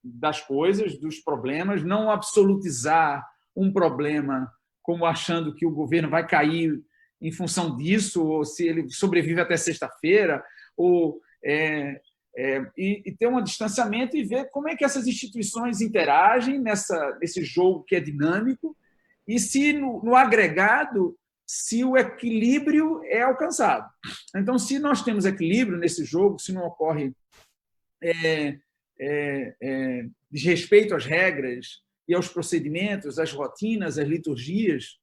das coisas, dos problemas, não absolutizar um problema como achando que o governo vai cair em função disso, ou se ele sobrevive até sexta-feira, e ter um distanciamento e ver como é que essas instituições interagem nesse jogo que é dinâmico e se, no agregado, se o equilíbrio é alcançado. Então, se nós temos equilíbrio nesse jogo, se não ocorre desrespeito às regras e aos procedimentos, às rotinas, às liturgias,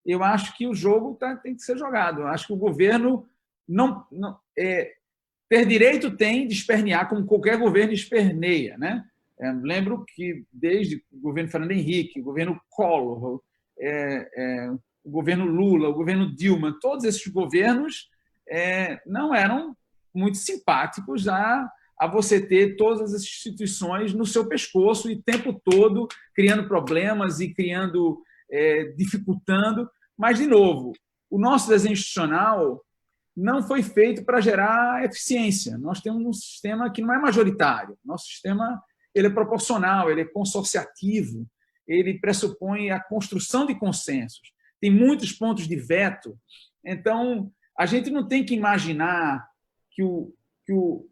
eu acho que o jogo tem que ser jogado. Eu acho que o governo ter direito tem de espernear, como qualquer governo esperneia, né? Lembro que desde o governo Fernando Henrique, o governo Collor, o governo Lula, o governo Dilma, todos esses governos não eram muito simpáticos a você ter todas as instituições no seu pescoço e o tempo todo criando problemas e dificultando. Mas, de novo, o nosso desenho institucional não foi feito para gerar eficiência. Nós temos um sistema que não é majoritário. Nosso sistema ele é proporcional, ele é consorciativo, ele pressupõe a construção de consensos. Tem muitos pontos de veto. Então, a gente não tem que imaginar que o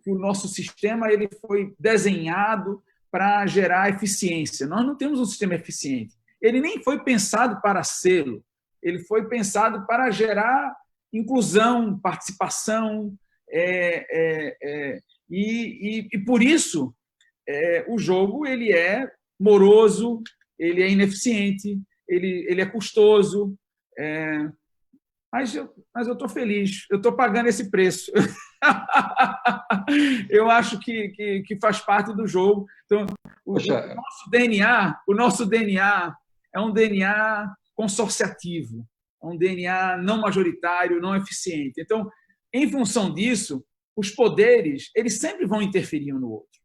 nosso sistema ele foi desenhado para gerar eficiência. Nós não temos um sistema eficiente. Ele nem foi pensado para sê-lo. Ele foi pensado para gerar inclusão, participação, e por isso o jogo ele é moroso, ele é ineficiente, ele é custoso, mas eu estou feliz, eu estou pagando esse preço. Eu acho que faz parte do jogo. Então, o nosso DNA é um DNA consorciativo, é um DNA não majoritário, não eficiente. Então, em função disso, os poderes eles sempre vão interferir um no outro.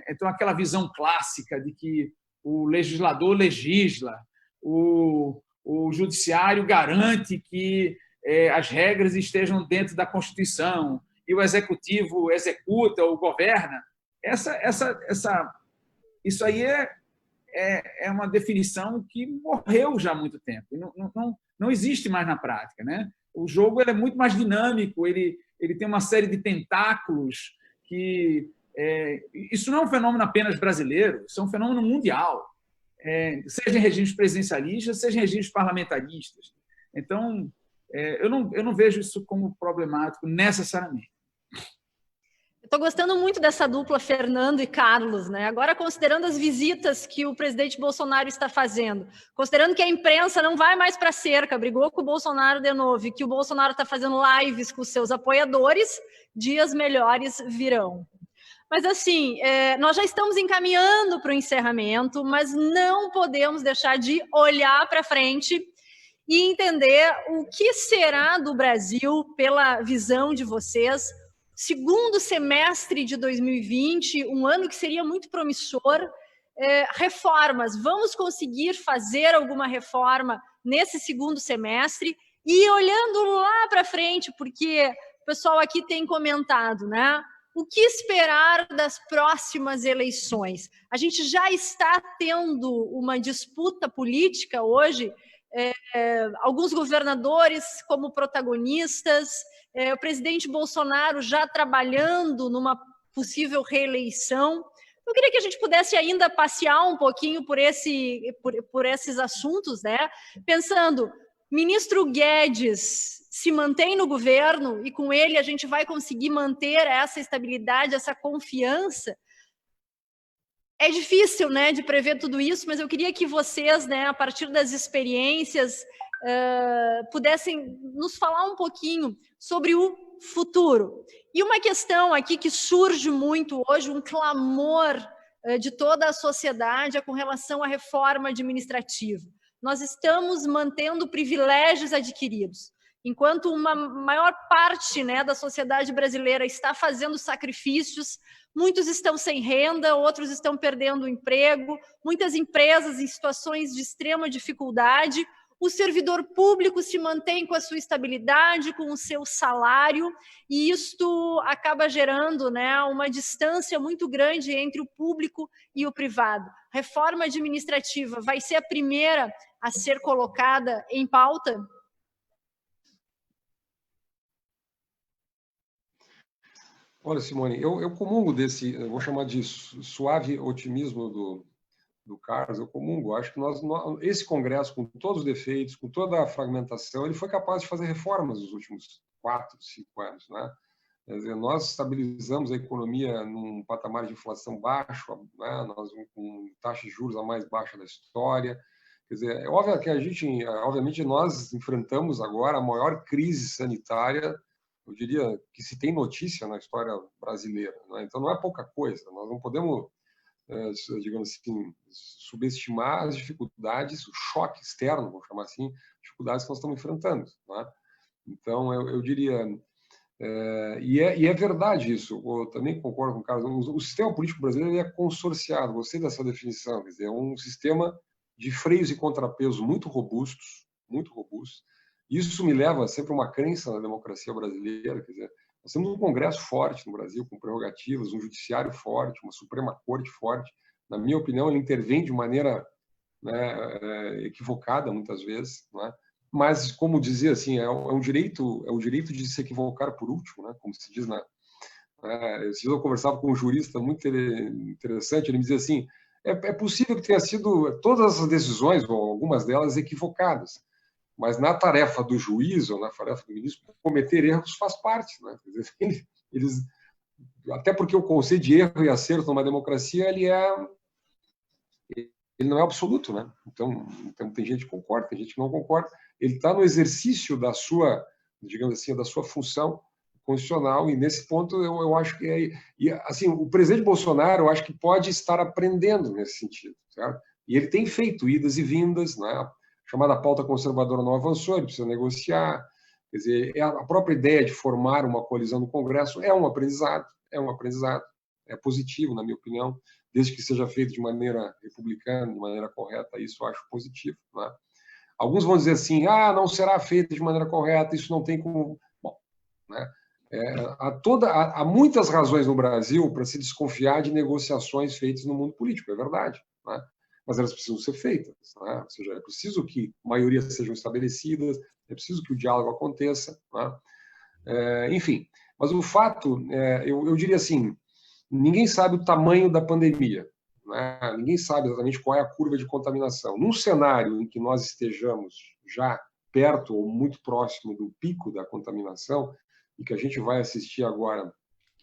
Então, aquela visão clássica de que o legislador legisla, o judiciário garante que as regras estejam dentro da Constituição e o executivo executa ou governa, isso aí é uma definição que morreu já há muito tempo. Não existe mais na prática, né? O jogo ele é muito mais dinâmico, ele tem uma série de tentáculos que... isso não é um fenômeno apenas brasileiro, isso é um fenômeno mundial, seja em regimes presidencialistas, seja em regimes parlamentaristas. Então, eu não vejo isso como problemático necessariamente. Estou gostando muito dessa dupla Fernando e Carlos, né? Agora, considerando as visitas que o presidente Bolsonaro está fazendo, considerando que a imprensa não vai mais para a cerca, brigou com o Bolsonaro de novo, e que o Bolsonaro está fazendo lives com seus apoiadores, dias melhores virão. Mas, assim, nós já estamos encaminhando para o encerramento, mas não podemos deixar de olhar para frente e entender o que será do Brasil pela visão de vocês. Segundo semestre de 2020, um ano que seria muito promissor, reformas. Vamos conseguir fazer alguma reforma nesse segundo semestre? E olhando lá para frente, porque o pessoal aqui tem comentado, né? O que esperar das próximas eleições? A gente já está tendo uma disputa política hoje, alguns governadores como protagonistas, o presidente Bolsonaro já trabalhando numa possível reeleição. Eu queria que a gente pudesse ainda passear um pouquinho por esses assuntos, né? Pensando, ministro Guedes se mantém no governo e com ele a gente vai conseguir manter essa estabilidade, essa confiança. É difícil, né, de prever tudo isso, mas eu queria que vocês, né, a partir das experiências, pudessem nos falar um pouquinho sobre o futuro. E uma questão aqui que surge muito hoje, um clamor de toda a sociedade é com relação à reforma administrativa. Nós estamos mantendo privilégios adquiridos. Enquanto uma maior parte, né, da sociedade brasileira está fazendo sacrifícios, muitos estão sem renda, outros estão perdendo o emprego, muitas empresas em situações de extrema dificuldade. O servidor público se mantém com a sua estabilidade, com o seu salário, e isto acaba gerando, né, uma distância muito grande entre o público e o privado. Reforma administrativa vai ser a primeira a ser colocada em pauta? Olha, Simone, eu comungo desse, eu vou chamar de suave otimismo do Carlos, eu comungo. Acho que esse Congresso, com todos os defeitos, com toda a fragmentação, ele foi capaz de fazer reformas nos últimos 4, 5 anos, né? Quer dizer, nós estabilizamos a economia num patamar de inflação baixo, né? Nós com taxa de juros a mais baixa da história. Quer dizer, é óbvio que obviamente, nós enfrentamos agora a maior crise sanitária, eu diria, que se tem notícia na história brasileira, né? Então não é pouca coisa. Nós não podemos, digamos assim, subestimar as dificuldades, o choque externo, vamos chamar assim, dificuldades que nós estamos enfrentando, né? Então eu diria, e é verdade isso. Eu também concordo com o Carlos. O sistema político brasileiro é consorciado. Gostei dessa definição. Quer dizer, é um sistema de freios e contrapesos muito robustos, muito robustos. Isso me leva sempre a uma crença na democracia brasileira. Quer dizer, nós temos um Congresso forte no Brasil, com prerrogativas, um judiciário forte, uma Suprema Corte forte. Na minha opinião, ele intervém de maneira, né, equivocada, muitas vezes, né? Mas, como dizia, assim, é o direito de se equivocar por último, né? Como se diz eu conversava com um jurista muito interessante, ele me dizia assim, é possível que tenha sido todas as decisões, ou algumas delas, equivocadas, mas na tarefa do juiz ou na tarefa do ministro, cometer erros faz parte, né? Quer dizer, até porque o conceito de erro e acerto numa democracia ele não é absoluto, né? Então tem gente que concorda, tem gente que não concorda. Ele está no exercício da sua, digamos assim, da sua função constitucional, e nesse ponto eu acho que assim, o presidente Bolsonaro, eu acho que pode estar aprendendo nesse sentido, certo? E ele tem feito idas e vindas, né? A chamada pauta conservadora não avançou, ele precisa negociar. Quer dizer, a própria ideia de formar uma coalizão no Congresso é um aprendizado, é positivo, na minha opinião, desde que seja feito de maneira republicana, de maneira correta, isso eu acho positivo, né? Alguns vão dizer assim, não será feito de maneira correta, isso não tem como... Bom, né? Há muitas razões no Brasil para se desconfiar de negociações feitas no mundo político, é verdade, né? Mas elas precisam ser feitas, né? Ou seja, é preciso que maiorias sejam estabelecidas, é preciso que o diálogo aconteça, né? Enfim, mas o fato, eu diria assim, ninguém sabe o tamanho da pandemia, né? Ninguém sabe exatamente qual é a curva de contaminação. Num cenário em que nós estejamos já perto ou muito próximo do pico da contaminação e que a gente vai assistir agora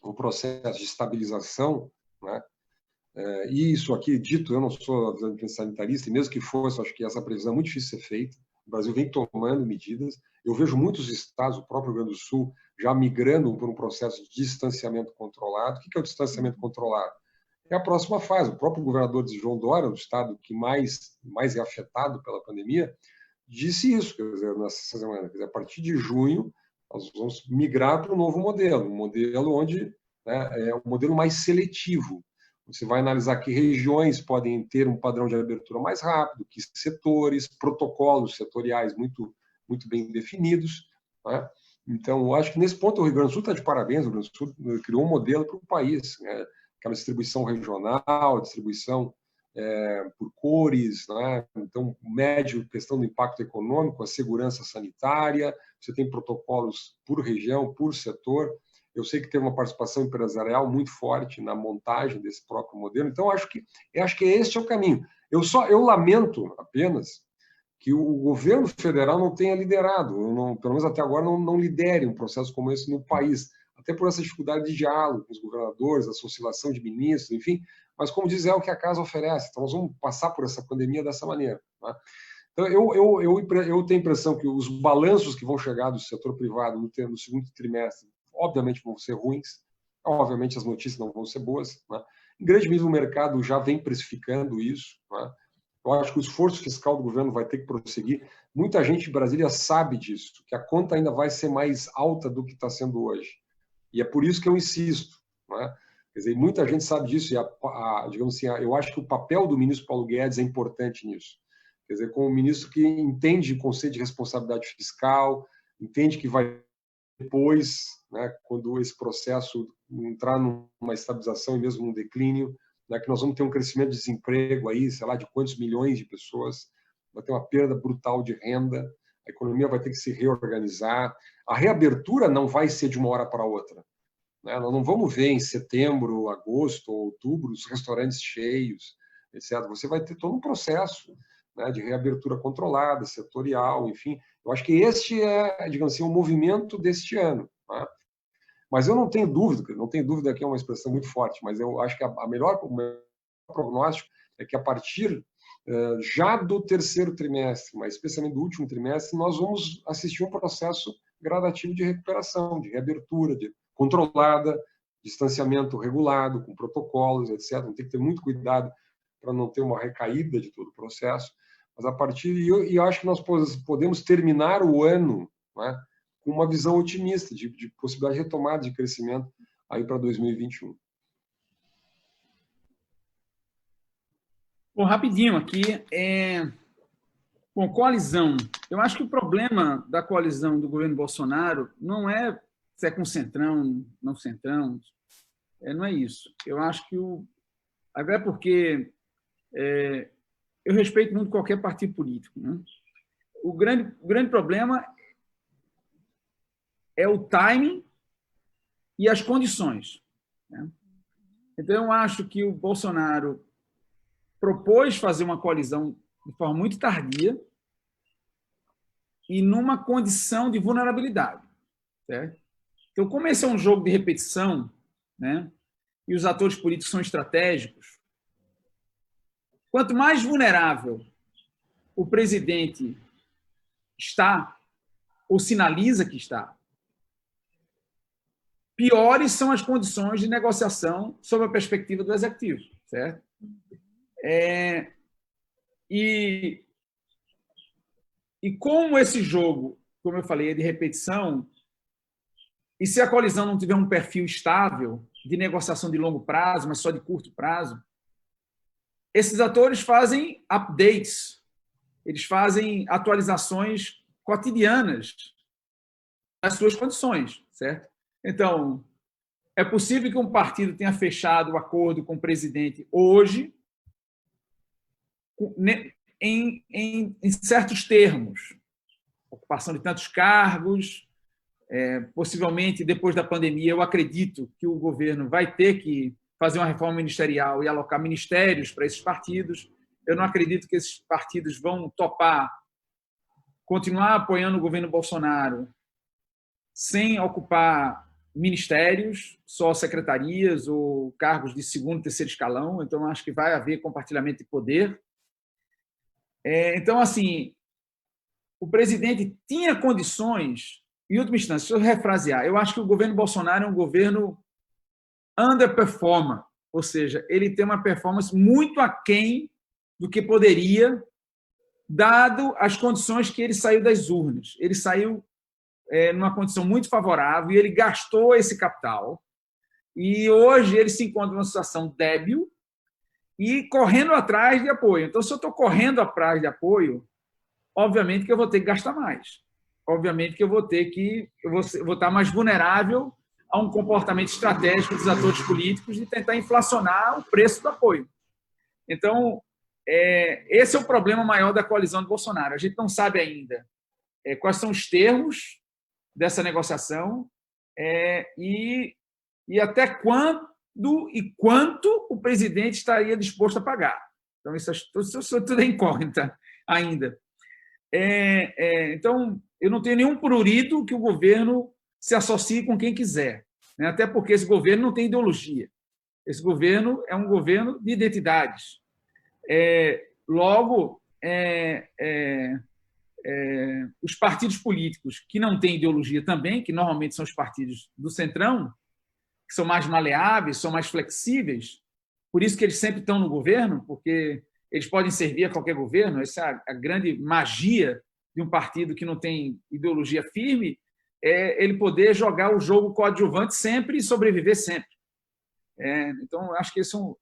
um processo de estabilização, né? E isso aqui dito, eu não sou sanitarista, e mesmo que fosse, acho que essa previsão é muito difícil de ser feita. O Brasil vem tomando medidas. Eu vejo muitos estados, o próprio Rio Grande do Sul, já migrando por um processo de distanciamento controlado. O que é o distanciamento controlado? É a próxima fase. O próprio governador de João Dória, do estado que mais é afetado pela pandemia, disse isso, quer dizer, nessa semana. Quer dizer, a partir de junho, nós vamos migrar para um novo modelo, um modelo onde, né, é um modelo mais seletivo. Você vai analisar que regiões podem ter um padrão de abertura mais rápido, que setores, protocolos setoriais muito bem definidos, né? Então, eu acho que nesse ponto o Rio Grande do Sul está de parabéns. O Rio Grande do Sul criou um modelo para o país, né? Aquela distribuição regional, distribuição por cores, né? Então, médio, questão do impacto econômico, a segurança sanitária, você tem protocolos por região, por setor. Eu sei que teve uma participação empresarial muito forte na montagem desse próprio modelo. Então, acho que este é o caminho. Eu lamento apenas que o governo federal não tenha liderado, pelo menos até agora não lidere um processo como esse no país, até por essa dificuldade de diálogo com os governadores, essa oscilação de ministros, enfim. Mas, como diz, é o que a casa oferece. Então, nós vamos passar por essa pandemia dessa maneira. Tá? Então, eu tenho a impressão que os balanços que vão chegar do setor privado no segundo trimestre, obviamente, vão ser ruins. Obviamente, as notícias não vão ser boas. Né? Em grande medida, o mercado já vem precificando isso. Né? Eu acho que o esforço fiscal do governo vai ter que prosseguir. Muita gente em Brasília sabe disso, que a conta ainda vai ser mais alta do que está sendo hoje. E é por isso que eu insisto. Né? Quer dizer, muita gente sabe disso. E, digamos assim, eu acho que o papel do ministro Paulo Guedes é importante nisso. Quer dizer, como ministro que entende o conceito de responsabilidade fiscal, entende que vai depois, né, quando esse processo entrar numa estabilização e mesmo num declínio, né, que nós vamos ter um crescimento de desemprego aí, sei lá, de quantos milhões de pessoas, vai ter uma perda brutal de renda, a economia vai ter que se reorganizar, a reabertura não vai ser de uma hora para outra. Né? Nós não vamos ver em setembro, agosto ou outubro os restaurantes cheios, etc. Você vai ter todo um processo, né, de reabertura controlada, setorial, enfim. Eu acho que este é, digamos assim, o movimento deste ano. Tá? Mas eu não tenho dúvida que é uma expressão muito forte, mas eu acho que o melhor prognóstico é que a partir já do terceiro trimestre, mas especialmente do último trimestre, nós vamos assistir um processo gradativo de recuperação, de reabertura, controlada, distanciamento regulado, com protocolos, etc. Tem que ter muito cuidado para não ter uma recaída de todo o processo. Mas a partir e eu acho que nós podemos terminar o ano, né, com uma visão otimista de possibilidade de retomada de crescimento aí para 2021. Bom, rapidinho aqui, Bom, coalizão. Eu acho que o problema da coalizão do governo Bolsonaro não é se é com centrão, não centrão, não é isso. Eu acho que até porque eu respeito muito qualquer partido político, né? O grande problema é o timing e as condições, né? Então, eu acho que o Bolsonaro propôs fazer uma coalizão de forma muito tardia e numa condição de vulnerabilidade, certo? Então, como esse é um jogo de repetição, né, e os atores políticos são estratégicos, quanto mais vulnerável o presidente está, ou sinaliza que está, piores são as condições de negociação sob a perspectiva do executivo, certo? E como esse jogo, como eu falei, é de repetição, e se a coalizão não tiver um perfil estável de negociação de longo prazo, mas só de curto prazo, esses atores fazem updates, eles fazem atualizações cotidianas das suas condições, certo? Então, é possível que um partido tenha fechado o acordo com o presidente hoje, em certos termos, ocupação de tantos cargos, possivelmente depois da pandemia, eu acredito que o governo vai ter que fazer uma reforma ministerial e alocar ministérios para esses partidos. Eu não acredito que esses partidos vão topar continuar apoiando o governo Bolsonaro sem ocupar ministérios, só secretarias ou cargos de segundo e terceiro escalão. Então, acho que vai haver compartilhamento de poder. Então, assim, o presidente tinha condições, em última instância, se eu refrasear, eu acho que o governo Bolsonaro é um governo underperformer, ou seja, ele tem uma performance muito aquém do que poderia, dado as condições que ele saiu das urnas. Ele saiu numa condição muito favorável e ele gastou esse capital. E hoje ele se encontra numa situação débil e correndo atrás de apoio. Então, se eu estou correndo atrás de apoio, obviamente que eu vou ter que gastar mais. Obviamente que eu vou estar mais vulnerável a um comportamento estratégico dos atores políticos de tentar inflacionar o preço do apoio. Então, esse é o problema maior da coalizão de Bolsonaro. A gente não sabe ainda quais são os termos dessa negociação. e até quando e quanto o presidente estaria disposto a pagar. Então, isso tudo é incógnita ainda. Então, eu não tenho nenhum prurido que o governo se associe com quem quiser, né? Até porque esse governo não tem ideologia. Esse governo é um governo de identidades. Logo, os partidos políticos que não têm ideologia também, que normalmente são os partidos do centrão, que são mais maleáveis, são mais flexíveis, por isso que eles sempre estão no governo, porque eles podem servir a qualquer governo. Essa é a grande magia de um partido que não tem ideologia firme, é ele poder jogar o jogo coadjuvante sempre e sobreviver sempre. Então, acho que isso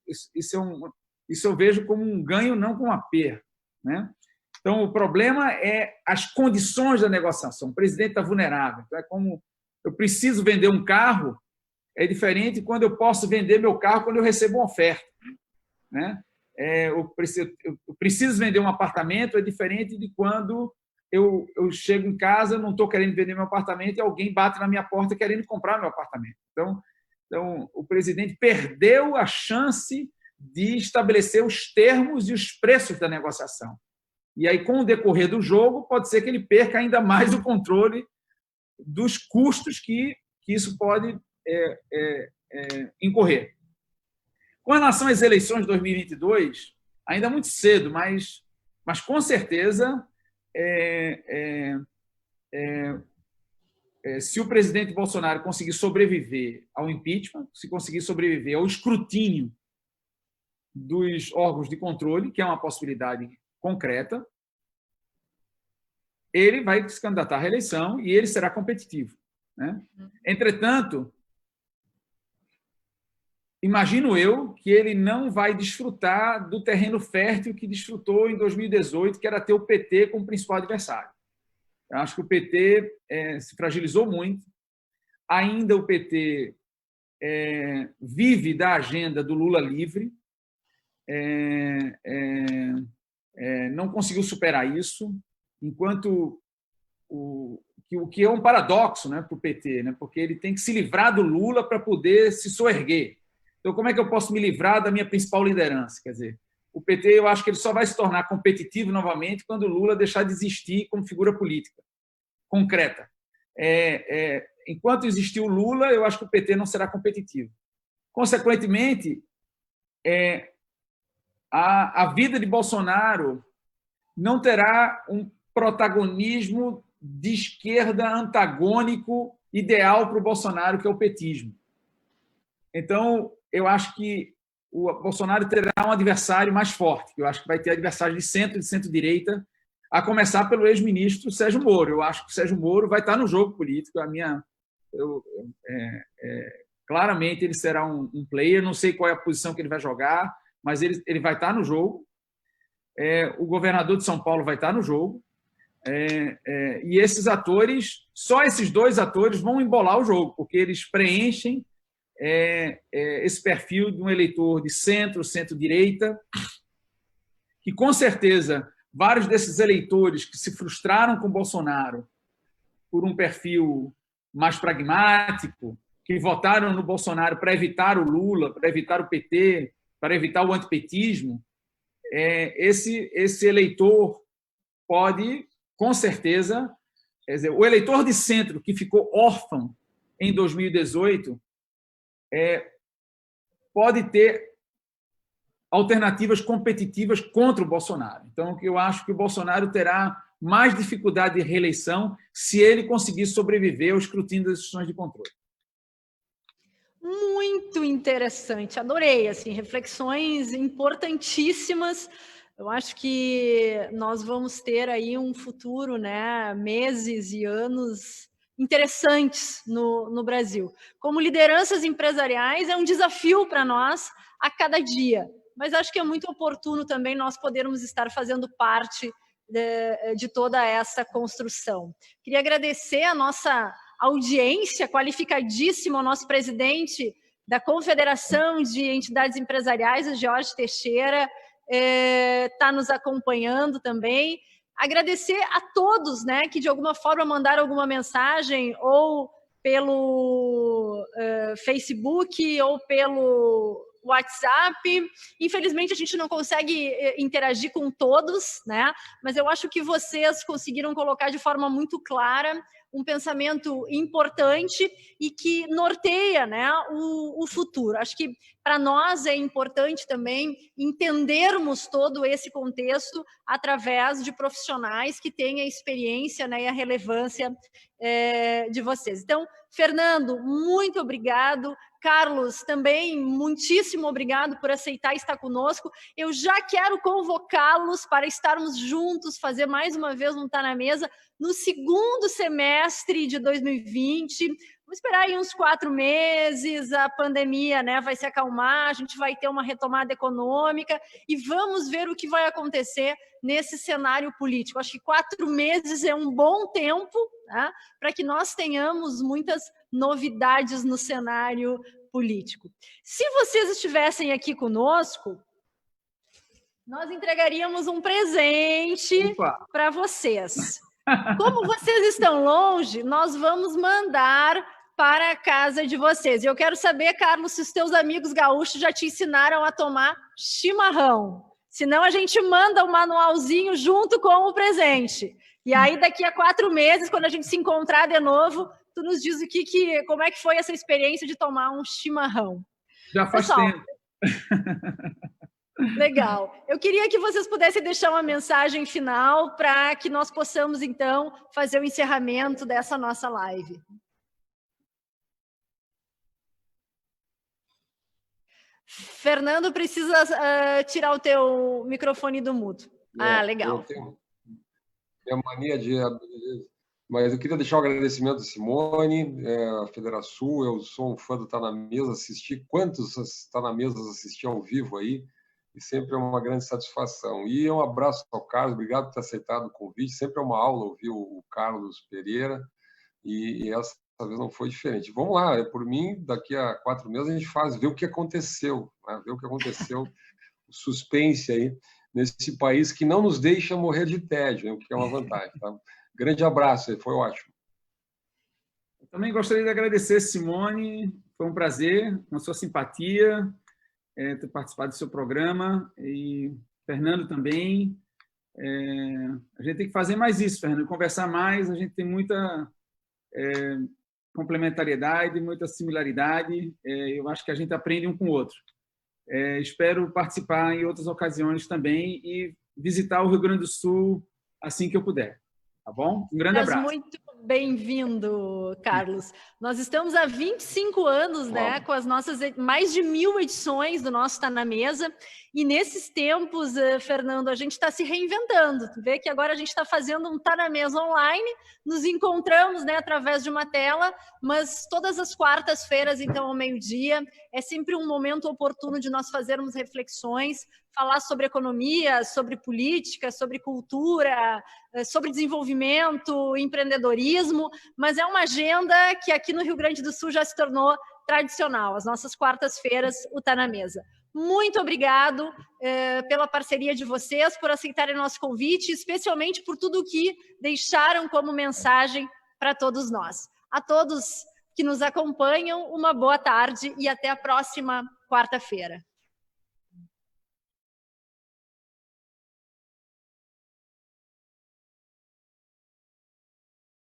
eu vejo como um ganho, não como uma perda, né? Então, o problema é as condições da negociação. O presidente está vulnerável. Então, é como eu preciso vender um carro, é diferente quando eu posso vender meu carro quando eu recebo uma oferta, né? Eu preciso vender um apartamento, é diferente de quando eu chego em casa, não estou querendo vender meu apartamento e alguém bate na minha porta querendo comprar meu apartamento. Então, o presidente perdeu a chance de estabelecer os termos e os preços da negociação. E aí, com o decorrer do jogo, pode ser que ele perca ainda mais o controle dos custos que isso pode incorrer. Com relação às eleições de 2022, ainda é muito cedo, mas com certeza, se o presidente Bolsonaro conseguir sobreviver ao impeachment, se conseguir sobreviver ao escrutínio dos órgãos de controle, que é uma possibilidade concreta, ele vai se candidatar à reeleição e ele será competitivo, né? Entretanto, imagino eu que ele não vai desfrutar do terreno fértil que desfrutou em 2018, que era ter o PT como principal adversário. Eu acho que o PT se fragilizou muito. Ainda o PT vive da agenda do Lula livre, não conseguiu superar isso, enquanto o que é um paradoxo, né, para o PT, né, porque ele tem que se livrar do Lula para poder se soerguer. Então, como é que eu posso me livrar da minha principal liderança? Quer dizer, o PT, eu acho que ele só vai se tornar competitivo novamente quando o Lula deixar de existir como figura política concreta. Enquanto existir o Lula, eu acho que o PT não será competitivo. Consequentemente, a vida de Bolsonaro não terá um protagonismo de esquerda antagônico ideal para o Bolsonaro, que é o petismo. Então, eu acho que o Bolsonaro terá um adversário mais forte. Eu acho que vai ter adversário de centro-direita, a começar pelo ex-ministro Sérgio Moro. Eu acho que o Sérgio Moro vai estar no jogo político. Claramente, ele será um player. Não sei qual é a posição que ele vai jogar, mas ele vai estar no jogo. O governador de São Paulo vai estar no jogo. E esses atores, só esses dois atores vão embolar o jogo, porque eles preenchem esse perfil de um eleitor de centro-direita, que, com certeza, vários desses eleitores que se frustraram com Bolsonaro por um perfil mais pragmático, que votaram no Bolsonaro para evitar o Lula, para evitar o PT, para evitar o antipetismo, esse eleitor pode, com certeza, quer dizer, o eleitor de centro que ficou órfão em 2018 pode ter alternativas competitivas contra o Bolsonaro. Então, eu acho que o Bolsonaro terá mais dificuldade de reeleição se ele conseguir sobreviver ao escrutínio das instituições de controle. Muito interessante, adorei, assim, reflexões importantíssimas. Eu acho que nós vamos ter aí um futuro, né, meses e anos interessantes no Brasil. Como lideranças empresariais, é um desafio para nós a cada dia, mas acho que é muito oportuno também nós podermos estar fazendo parte de toda essa construção. Queria agradecer a nossa audiência qualificadíssima, ao nosso presidente da Confederação de Entidades Empresariais, o Jorge Teixeira, está nos acompanhando também. Agradecer a todos, né, que de alguma forma mandaram alguma mensagem ou pelo Facebook ou pelo WhatsApp. Infelizmente, a gente não consegue interagir com todos, né? Mas eu acho que vocês conseguiram colocar de forma muito clara um pensamento importante e que norteia, né, o futuro. Acho que para nós é importante também entendermos todo esse contexto através de profissionais que têm a experiência, né, e a relevância de vocês. Então, Fernando, muito obrigado. Carlos, também muitíssimo obrigado por aceitar estar conosco. Eu já quero convocá-los para estarmos juntos, fazer mais uma vez um Tá na Mesa no segundo semestre de 2020. Vamos esperar aí uns 4 meses, a pandemia, né, vai se acalmar, a gente vai ter uma retomada econômica e vamos ver o que vai acontecer nesse cenário político. Acho que 4 meses é um bom tempo, né, para que nós tenhamos muitas novidades no cenário político. Se vocês estivessem aqui conosco, nós entregaríamos um presente para vocês. Como vocês estão longe, nós vamos mandar para a casa de vocês. E eu quero saber, Carlos, se os teus amigos gaúchos já te ensinaram a tomar chimarrão. Senão a gente manda um manualzinho junto com o presente. E aí, daqui a 4 meses, quando a gente se encontrar de novo, tu nos diz como é que foi essa experiência de tomar um chimarrão. Já faz tempo. Legal. Eu queria que vocês pudessem deixar uma mensagem final para que nós possamos, então, fazer o encerramento dessa nossa live. Fernando, precisa tirar o teu microfone do mudo. Legal. Eu tenho minha mania de... Mas eu queria deixar um agradecimento a Simone, a Federação. Eu sou um fã do Tá na Mesa, assisti quantos Tá na Mesa assisti ao vivo aí, e sempre é uma grande satisfação. E um abraço ao Carlos, obrigado por ter aceitado o convite. Sempre é uma aula ouvir o Carlos Pereira, e essa vez não foi diferente. Vamos lá, por mim, daqui a 4 meses a gente vê o que aconteceu, né? Ver o que aconteceu, o suspense aí, nesse país que não nos deixa morrer de tédio, o que é uma vantagem. Tá? Grande abraço, foi ótimo. Eu também gostaria de agradecer, Simone, foi um prazer, com a sua simpatia, ter participado do seu programa, e Fernando também. A gente tem que fazer mais isso, Fernando, conversar mais, a gente tem muita complementariedade, muita similaridade, eu acho que a gente aprende um com o outro. Espero participar em outras ocasiões também e visitar o Rio Grande do Sul assim que eu puder. Tá bom? Um grande abraço. Muito bem-vindo, Carlos. Nós estamos há 25 anos, né, com as nossas mais de 1000 edições do nosso Tá na Mesa. E nesses tempos, Fernando, a gente está se reinventando. Tu vê que agora a gente está fazendo um Tá na Mesa online, nos encontramos, né, através de uma tela, mas todas as quartas-feiras, então, ao meio-dia, é sempre um momento oportuno de nós fazermos reflexões, falar sobre economia, sobre política, sobre cultura, sobre desenvolvimento, empreendedorismo, mas é uma agenda que aqui no Rio Grande do Sul já se tornou tradicional. As nossas quartas-feiras, o Tá na Mesa. Muito obrigado pela parceria de vocês, por aceitarem nosso convite, especialmente por tudo o que deixaram como mensagem para todos nós. A todos que nos acompanham, uma boa tarde e até a próxima quarta-feira.